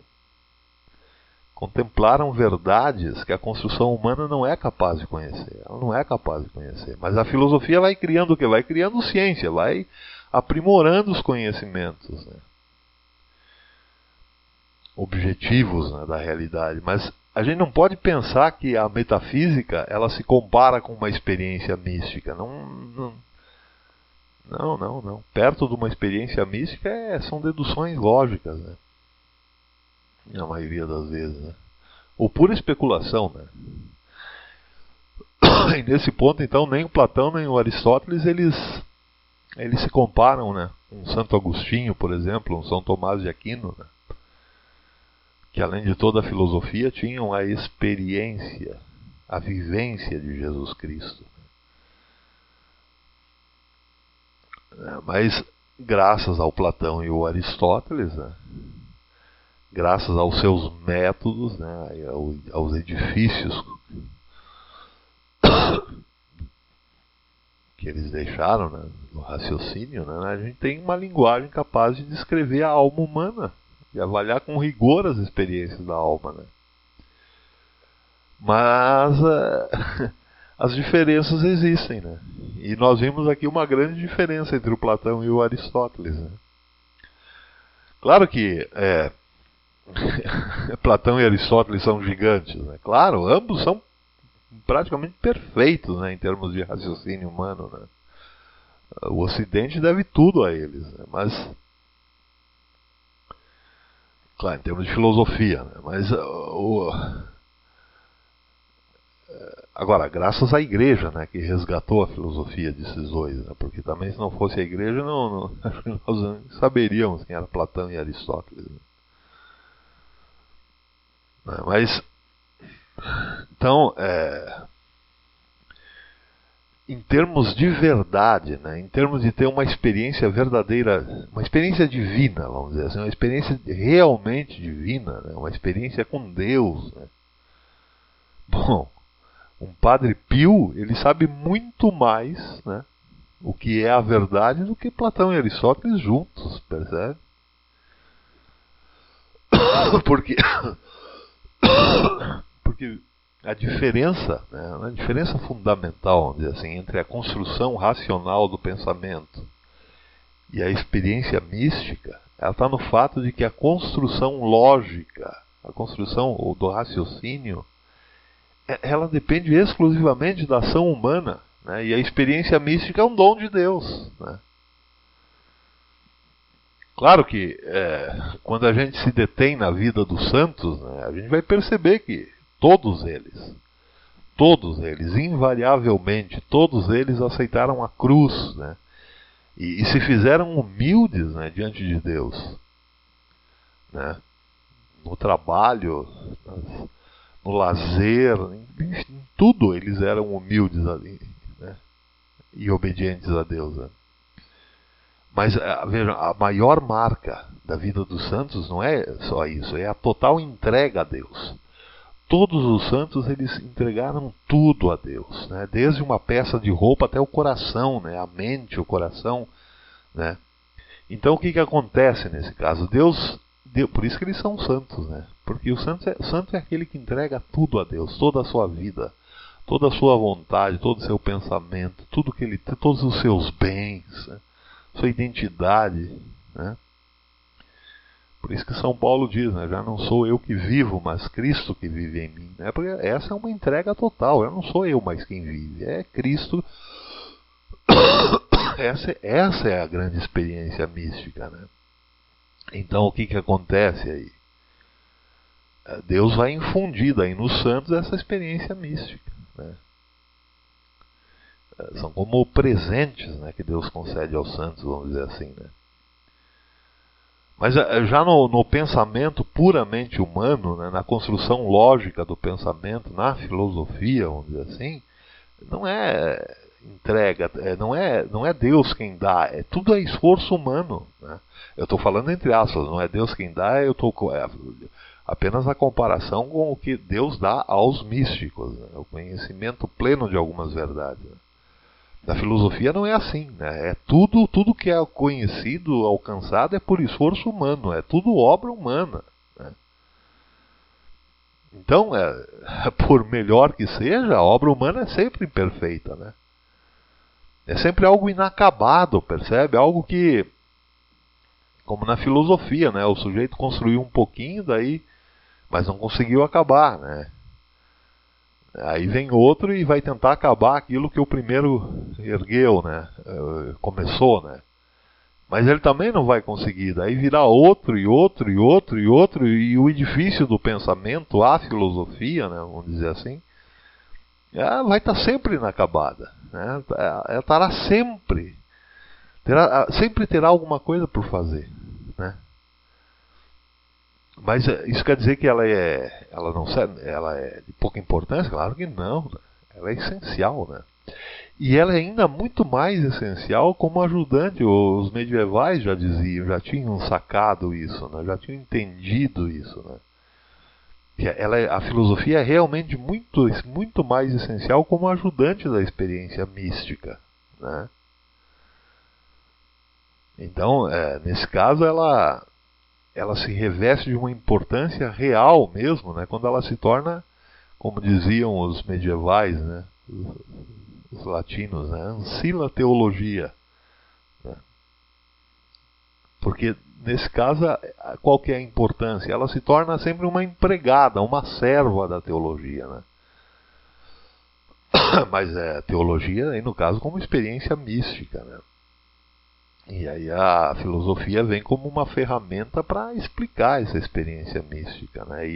verdades que a construção humana não é capaz de conhecer. Ela não é capaz de conhecer. Mas a filosofia vai criando o quê? Vai criando ciência, vai aprimorando os conhecimentos, né, objetivos, né, da realidade. Mas a gente não pode pensar que a metafísica, ela se compara com uma experiência mística. Não. Perto de uma experiência mística são deduções lógicas, né? Na maioria das vezes, né? Ou pura especulação, né? E nesse ponto, então, nem o Platão nem o Aristóteles eles se comparam, né? Um Santo Agostinho, por exemplo, um São Tomás de Aquino, né? Que além de toda a filosofia tinham a experiência, a vivência de Jesus Cristo. Mas graças ao Platão e ao Aristóteles, né, graças aos seus métodos, né, aos edifícios que eles deixaram, né, no raciocínio, né, a gente tem uma linguagem capaz de descrever a alma humana, de avaliar com rigor as experiências da alma, né? Mas as diferenças existem, né? E nós vimos aqui uma grande diferença entre o Platão e o Aristóteles, né? Claro que Platão e Aristóteles são gigantes, né? Claro, ambos são praticamente perfeitos, né, em termos de raciocínio humano, né? O Ocidente deve tudo a eles, né? Mas claro, em termos de filosofia, né? Mas agora, graças à igreja, né, que resgatou a filosofia desses dois, né? Porque também se não fosse a igreja, nós não saberíamos quem era Platão e Aristóteles, né? Mas, então, em termos de verdade, né, em termos de ter uma experiência verdadeira, uma experiência divina, vamos dizer assim, uma experiência realmente divina, né, uma experiência com Deus, né. Bom, um Padre Pio, ele sabe muito mais, né, o que é a verdade do que Platão e Aristóteles juntos, percebe? Porque a diferença, né, a diferença fundamental, vamos dizer assim, entre a construção racional do pensamento e a experiência mística, ela está no fato de que a construção lógica, a construção do raciocínio, ela depende exclusivamente da ação humana, né, e a experiência mística é um dom de Deus, né. Claro que quando a gente se detém na vida dos santos, né, a gente vai perceber que todos eles, invariavelmente, todos eles aceitaram a cruz, né, e se fizeram humildes, né, diante de Deus, né, no trabalho, no lazer, em tudo eles eram humildes ali, né, e obedientes a Deus, né. Mas veja, a maior marca da vida dos santos não é só isso, é a total entrega a Deus. Todos os santos, eles entregaram tudo a Deus, né? Desde uma peça de roupa até o coração, né? A mente, o coração, né? Então o que acontece nesse caso? Deus, por isso que eles são santos, né? Porque o santo é aquele que entrega tudo a Deus, toda a sua vida, toda a sua vontade, todo o seu pensamento, tudo que ele tem, todos os seus bens, né? Sua identidade, né? Por isso que São Paulo diz, né, já não sou eu que vivo, mas Cristo que vive em mim, né? Porque essa é uma entrega total, eu não sou eu mais quem vive, é Cristo. Essa é a grande experiência mística, né? Então o que acontece aí? Deus vai infundir aí nos santos essa experiência mística, né? São como presentes, né, que Deus concede aos santos, vamos dizer assim, né? Mas já no pensamento puramente humano, né, na construção lógica do pensamento, na filosofia, vamos dizer assim, não é entrega, não é Deus quem dá, tudo é esforço humano, né? Eu estou falando entre aspas, não é Deus quem dá, eu estou apenas a comparação com o que Deus dá aos místicos, né? O conhecimento pleno de algumas verdades, né? Na filosofia não é assim, né? É tudo que é conhecido, alcançado, é por esforço humano, é tudo obra humana, né? Então, por melhor que seja, a obra humana é sempre imperfeita, né? É sempre algo inacabado, percebe? Algo que, como na filosofia, né? O sujeito construiu um pouquinho, daí, mas não conseguiu acabar, né? Aí vem outro e vai tentar acabar aquilo que o primeiro ergueu, né? Começou, né? Mas ele também não vai conseguir. Daí virá outro e outro e outro e outro, e o edifício do pensamento, a filosofia, né? Vamos dizer assim, vai estar sempre inacabada, né? Ela estará sempre, sempre terá alguma coisa por fazer, né? Mas isso quer dizer que ela é de pouca importância? Claro que não, né? Ela é essencial, né? E ela é ainda muito mais essencial como ajudante. Os medievais já diziam, já tinham sacado isso, né? Já tinham entendido isso, né? Que a filosofia é realmente muito, muito mais essencial como ajudante da experiência mística, né? Então, nesse caso, ela se reveste de uma importância real mesmo, né, quando ela se torna, como diziam os medievais, né, os latinos, né, ancilla teologia, né? Porque nesse caso, qual que é a importância? Ela se torna sempre uma empregada, uma serva da teologia, né? Mas teologia, aí no caso, como experiência mística, né? E aí a filosofia vem como uma ferramenta para explicar essa experiência mística, né?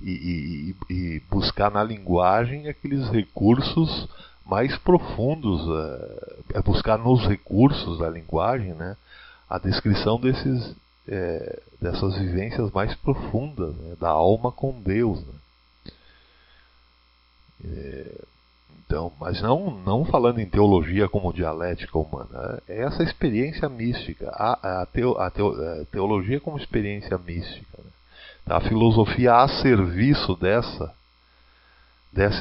E buscar na linguagem aqueles recursos mais profundos, buscar nos recursos da linguagem, né, a descrição dessas vivências mais profundas, né, da alma com Deus, né? Então, mas não falando em teologia como dialética humana, é essa experiência mística, a teologia como experiência mística, né? A filosofia a serviço dessa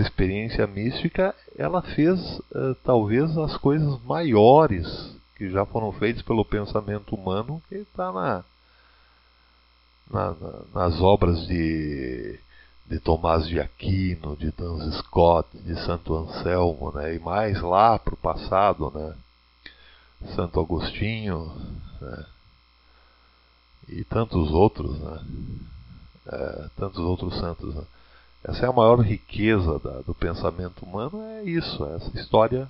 experiência mística, ela fez talvez as coisas maiores que já foram feitas pelo pensamento humano, que está nas obras de Tomás de Aquino, de Duns Scott, de Santo Anselmo, né? E mais lá para o passado, né? Santo Agostinho, né? E tantos outros, né? Tantos outros santos, né? Essa é a maior riqueza do pensamento humano, é isso, é essa história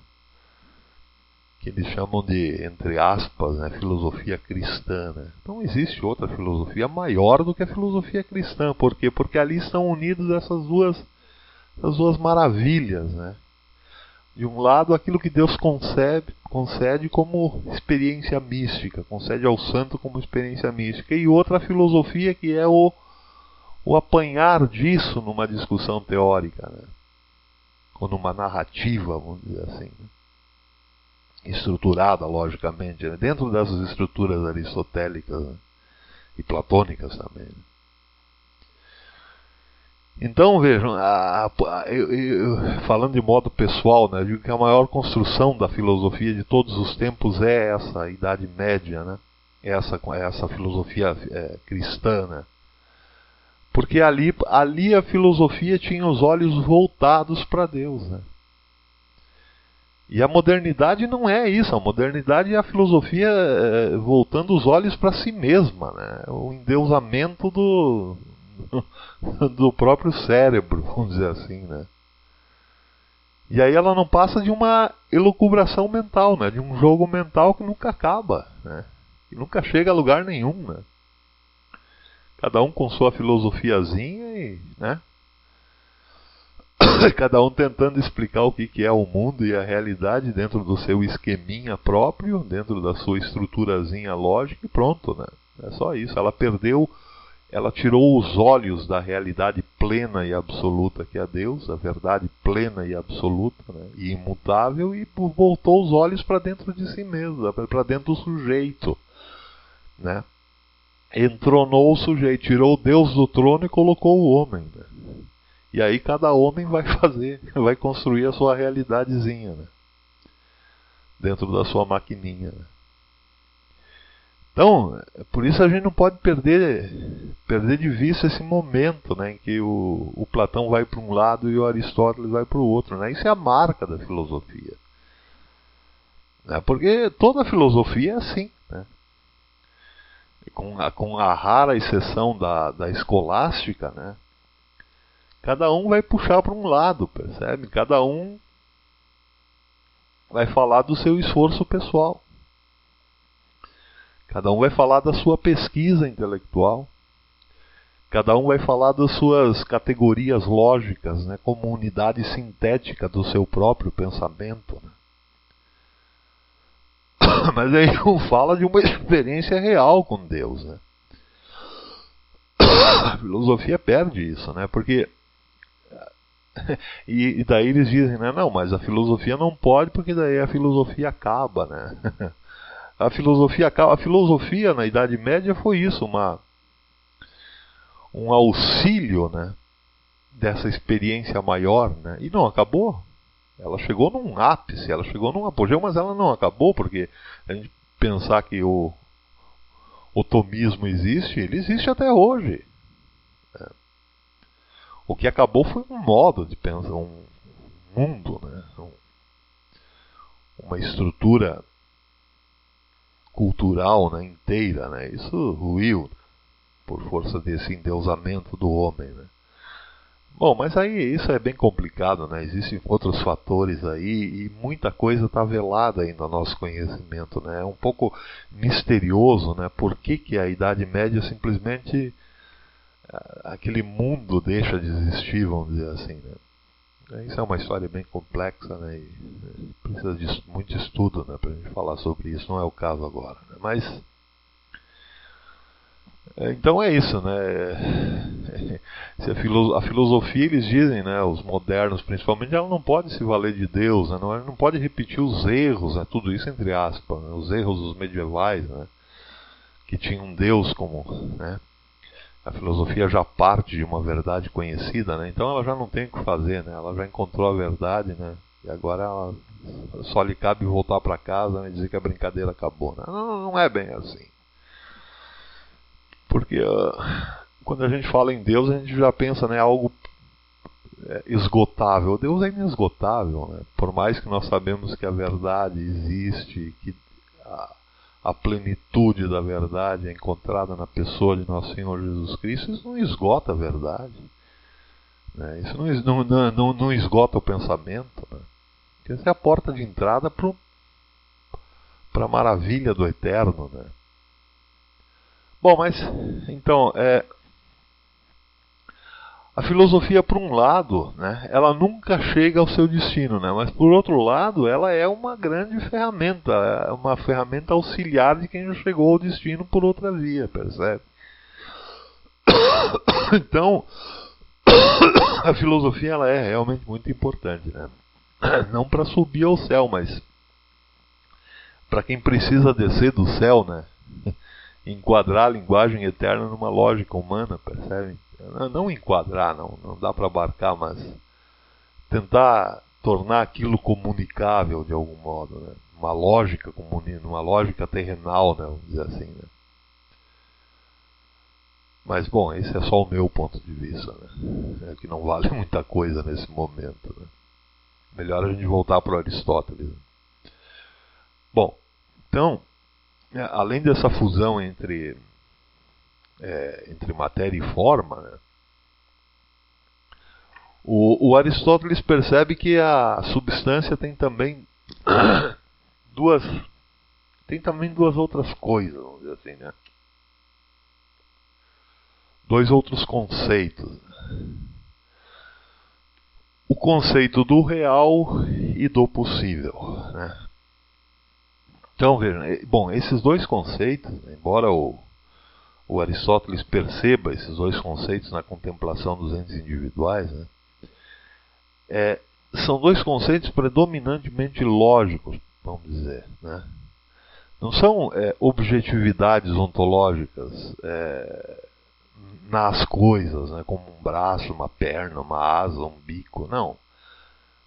que eles chamam de, entre aspas, né, filosofia cristã, né? Não existe outra filosofia maior do que a filosofia cristã. Por quê? Porque ali estão unidas essas duas maravilhas, né? De um lado, aquilo que Deus concede como experiência mística, concede ao santo como experiência mística, e outra, a filosofia, que é o apanhar disso numa discussão teórica, né? Ou numa narrativa, vamos dizer assim, né? Estruturada, logicamente, né? Dentro dessas estruturas aristotélicas, né? E platônicas também, né? Então vejam, falando de modo pessoal, né, eu digo que a maior construção da filosofia de todos os tempos é essa Idade Média, né? Essa filosofia cristã, né? Porque ali a filosofia tinha os olhos voltados para Deus, né? E a modernidade não é isso. A modernidade é a filosofia voltando os olhos para si mesma, né? O endeusamento do próprio cérebro, vamos dizer assim, né? E aí ela não passa de uma elucubração mental, né? De um jogo mental que nunca acaba, né? Que nunca chega a lugar nenhum, né? Cada um com sua filosofiazinha e, né? Cada um tentando explicar o que é o mundo e a realidade dentro do seu esqueminha próprio, dentro da sua estruturazinha lógica e pronto, né? É só isso. Ela tirou os olhos da realidade plena e absoluta que é Deus, a verdade plena e absoluta, né? E imutável, e voltou os olhos para dentro de si mesmo, para dentro do sujeito, né? Entronou o sujeito, tirou Deus do trono e colocou o homem, né? E aí cada homem vai construir a sua realidadezinha, né? Dentro da sua maquininha, né? Então, por isso a gente não pode perder de vista esse momento, né, em que o Platão vai para um lado e o Aristóteles vai para o outro, né? Isso é a marca da filosofia, né? Porque toda a filosofia é assim, né? Com a rara exceção da escolástica, né? Cada um vai puxar para um lado, percebe? Cada um vai falar do seu esforço pessoal. Cada um vai falar da sua pesquisa intelectual. Cada um vai falar das suas categorias lógicas, né, como unidade sintética do seu próprio pensamento, né? Mas aí não fala de uma experiência real com Deus, né? A filosofia perde isso, né? Porque e daí eles dizem, né? Não, mas a filosofia não pode, porque daí a filosofia acaba, né? A filosofia na Idade Média foi isso, um auxílio, né, dessa experiência maior, né? E não acabou. Ela chegou num ápice, ela chegou num apogeu, mas ela não acabou, porque a gente pensar que o tomismo existe, ele existe até hoje, né? O que acabou foi um modo de pensar, um mundo, né? Uma estrutura cultural, né, inteira, né? Isso ruiu por força desse endeusamento do homem, né? Bom, mas aí isso é bem complicado, né? Existem outros fatores aí e muita coisa está velada ainda ao nosso conhecimento, né? É um pouco misterioso, né? Por que a Idade Média simplesmente aquele mundo deixa de existir, vamos dizer assim, né? Isso é uma história bem complexa, né? E precisa de muito estudo, né, para a gente falar sobre isso. Não é o caso agora, né? Mas Então é isso, né? A filosofia, eles dizem, né, os modernos principalmente, ela não pode se valer de Deus, né? Não pode repetir os erros, né? Tudo isso entre aspas, né? Os erros dos medievais, né? Que tinham um Deus como, né? A filosofia já parte de uma verdade conhecida, né? Então ela já não tem o que fazer, né? Ela já encontrou a verdade, né? E agora ela só lhe cabe voltar para casa, né, e dizer que a brincadeira acabou, né? Não é bem assim. Porque quando a gente fala em Deus, a gente já pensa, né, algo esgotável. Deus é inesgotável, né? Por mais que nós sabemos que a verdade existe, que a plenitude da verdade é encontrada na pessoa de nosso Senhor Jesus Cristo, isso não esgota a verdade, né? Isso não esgota o pensamento, né? Porque essa é a porta de entrada para a maravilha do eterno, né? Bom, mas então a filosofia, por um lado, né, ela nunca chega ao seu destino, né, mas por outro lado, ela é uma grande ferramenta, é uma ferramenta auxiliar de quem já chegou ao destino por outra via, percebe? Então, a filosofia, ela é realmente muito importante, né? Não para subir ao céu, mas para quem precisa descer do céu, né? Enquadrar a linguagem eterna numa lógica humana, percebe? Não enquadrar, não dá para abarcar, mas tentar tornar aquilo comunicável de algum modo, né? Uma lógica terrenal, né? Vamos dizer assim, né? Mas bom, esse é só o meu ponto de vista, né? É que não vale muita coisa nesse momento, né? Melhor a gente voltar para Aristóteles. Bom, então, além dessa fusão entre matéria e forma, né, o Aristóteles percebe que a substância tem também duas outras coisas, vamos dizer assim, né? Dois outros conceitos. O conceito do real e do possível, né? Então, vejam, bom, esses dois conceitos, embora o Aristóteles perceba esses dois conceitos na contemplação dos entes individuais, né, são dois conceitos predominantemente lógicos, vamos dizer, né? Não são objetividades ontológicas nas coisas, né, como um braço, uma perna, uma asa, um bico, não.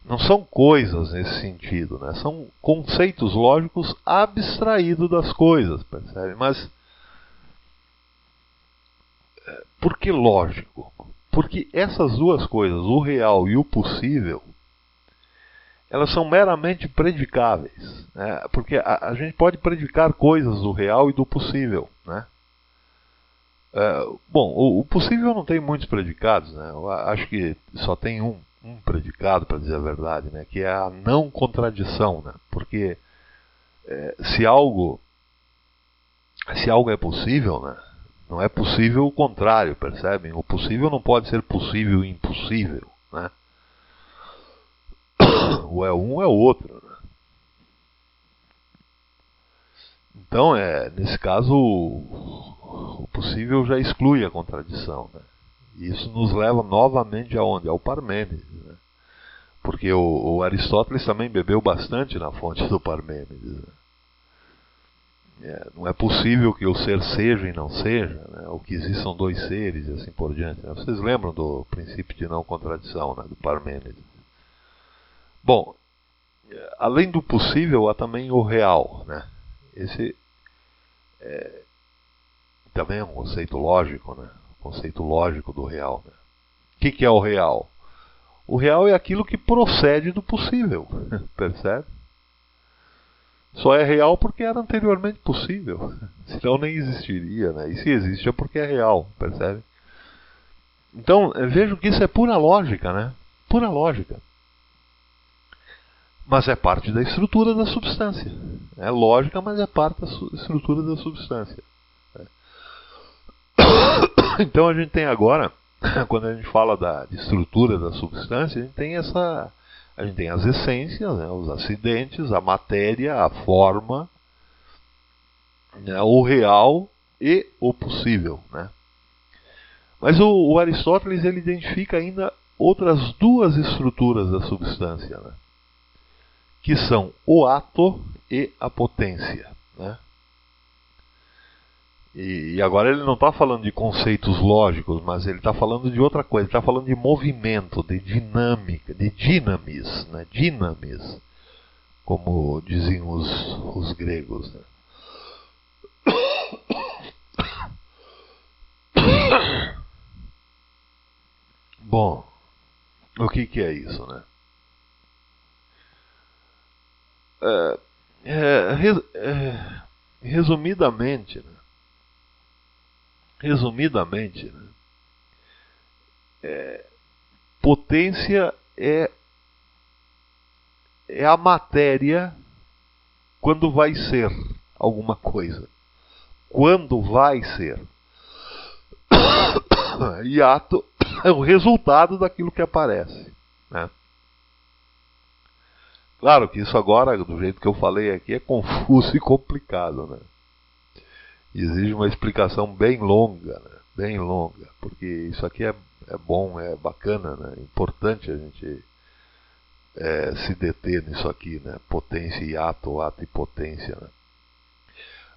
Não são coisas nesse sentido, né? São conceitos lógicos abstraídos das coisas, percebe? Mas por que lógico? Porque essas duas coisas, o real e o possível, elas são meramente predicáveis, né? Porque a gente pode predicar coisas do real e do possível, né? Bom, o possível não tem muitos predicados, né? Eu acho que só tem um predicado, para dizer a verdade, né? Que é a não contradição, né? Porque se algo é possível, né, não é possível o contrário, percebem? O possível não pode ser possível e impossível, né? Ou é um ou é o outro, né? Então, nesse caso, o possível já exclui a contradição, né? E isso nos leva novamente aonde? Ao Parmênides, né? Porque o Aristóteles também bebeu bastante na fonte do Parmênides, né? Não é possível que o ser seja e não seja, né? Ou que existam dois seres e assim por diante, né? Vocês lembram do princípio de não contradição, né? Do Parmênides. Bom, além do possível, há também o real, né? Esse também é um conceito lógico, né? O conceito lógico do real, né? O que é o real? O real é aquilo que procede do possível, percebe? Só é real porque era anteriormente possível, senão nem existiria, né? E se existe é porque é real, percebe? Então, vejo que isso é pura lógica, né? Pura lógica. Mas é parte da estrutura da substância. É lógica, mas é parte da estrutura da substância. Então a gente tem agora, quando a gente fala de estrutura da substância, a gente tem as essências, né, os acidentes, a matéria, a forma, né, o real e o possível, né? Mas o Aristóteles ele identifica ainda outras duas estruturas da substância, né? Que são o ato e a potência, né? E agora ele não está falando de conceitos lógicos, mas ele está falando de outra coisa. Ele está falando de movimento, de dinâmica, de dinamis, né? Dinamis, como diziam os gregos, né? Bom, o que é isso, né? Resumidamente, né? Potência é a matéria quando vai ser alguma coisa. Quando vai ser. E ato é o resultado daquilo que aparece, né? Claro que isso agora, do jeito que eu falei aqui, é confuso e complicado, né? Exige uma explicação bem longa, né? Bem longa, porque isso aqui é bom, é bacana, né? É importante a gente se deter nisso aqui, né? Potência e ato e potência, né?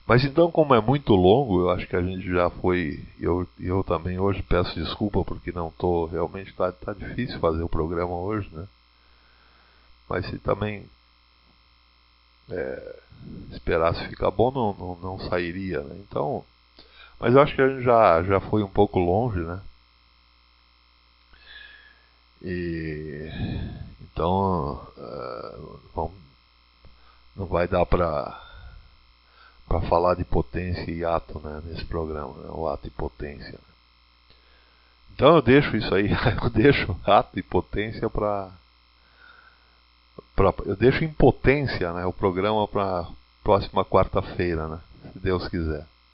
Mas então, como é muito longo, eu acho que a gente já foi. Eu também hoje peço desculpa porque não estou. Realmente está difícil fazer o programa hoje, né? Mas se também esperasse ficar bom, não sairia, né? Então. Mas eu acho que a gente já foi um pouco longe, né? E. Então. Não vai dar para falar de potência e ato, né, nesse programa, né, o ato e potência. Então eu deixo isso aí, eu deixo ato e potência eu deixo em potência, né, o programa para próxima quarta-feira, né, se Deus quiser.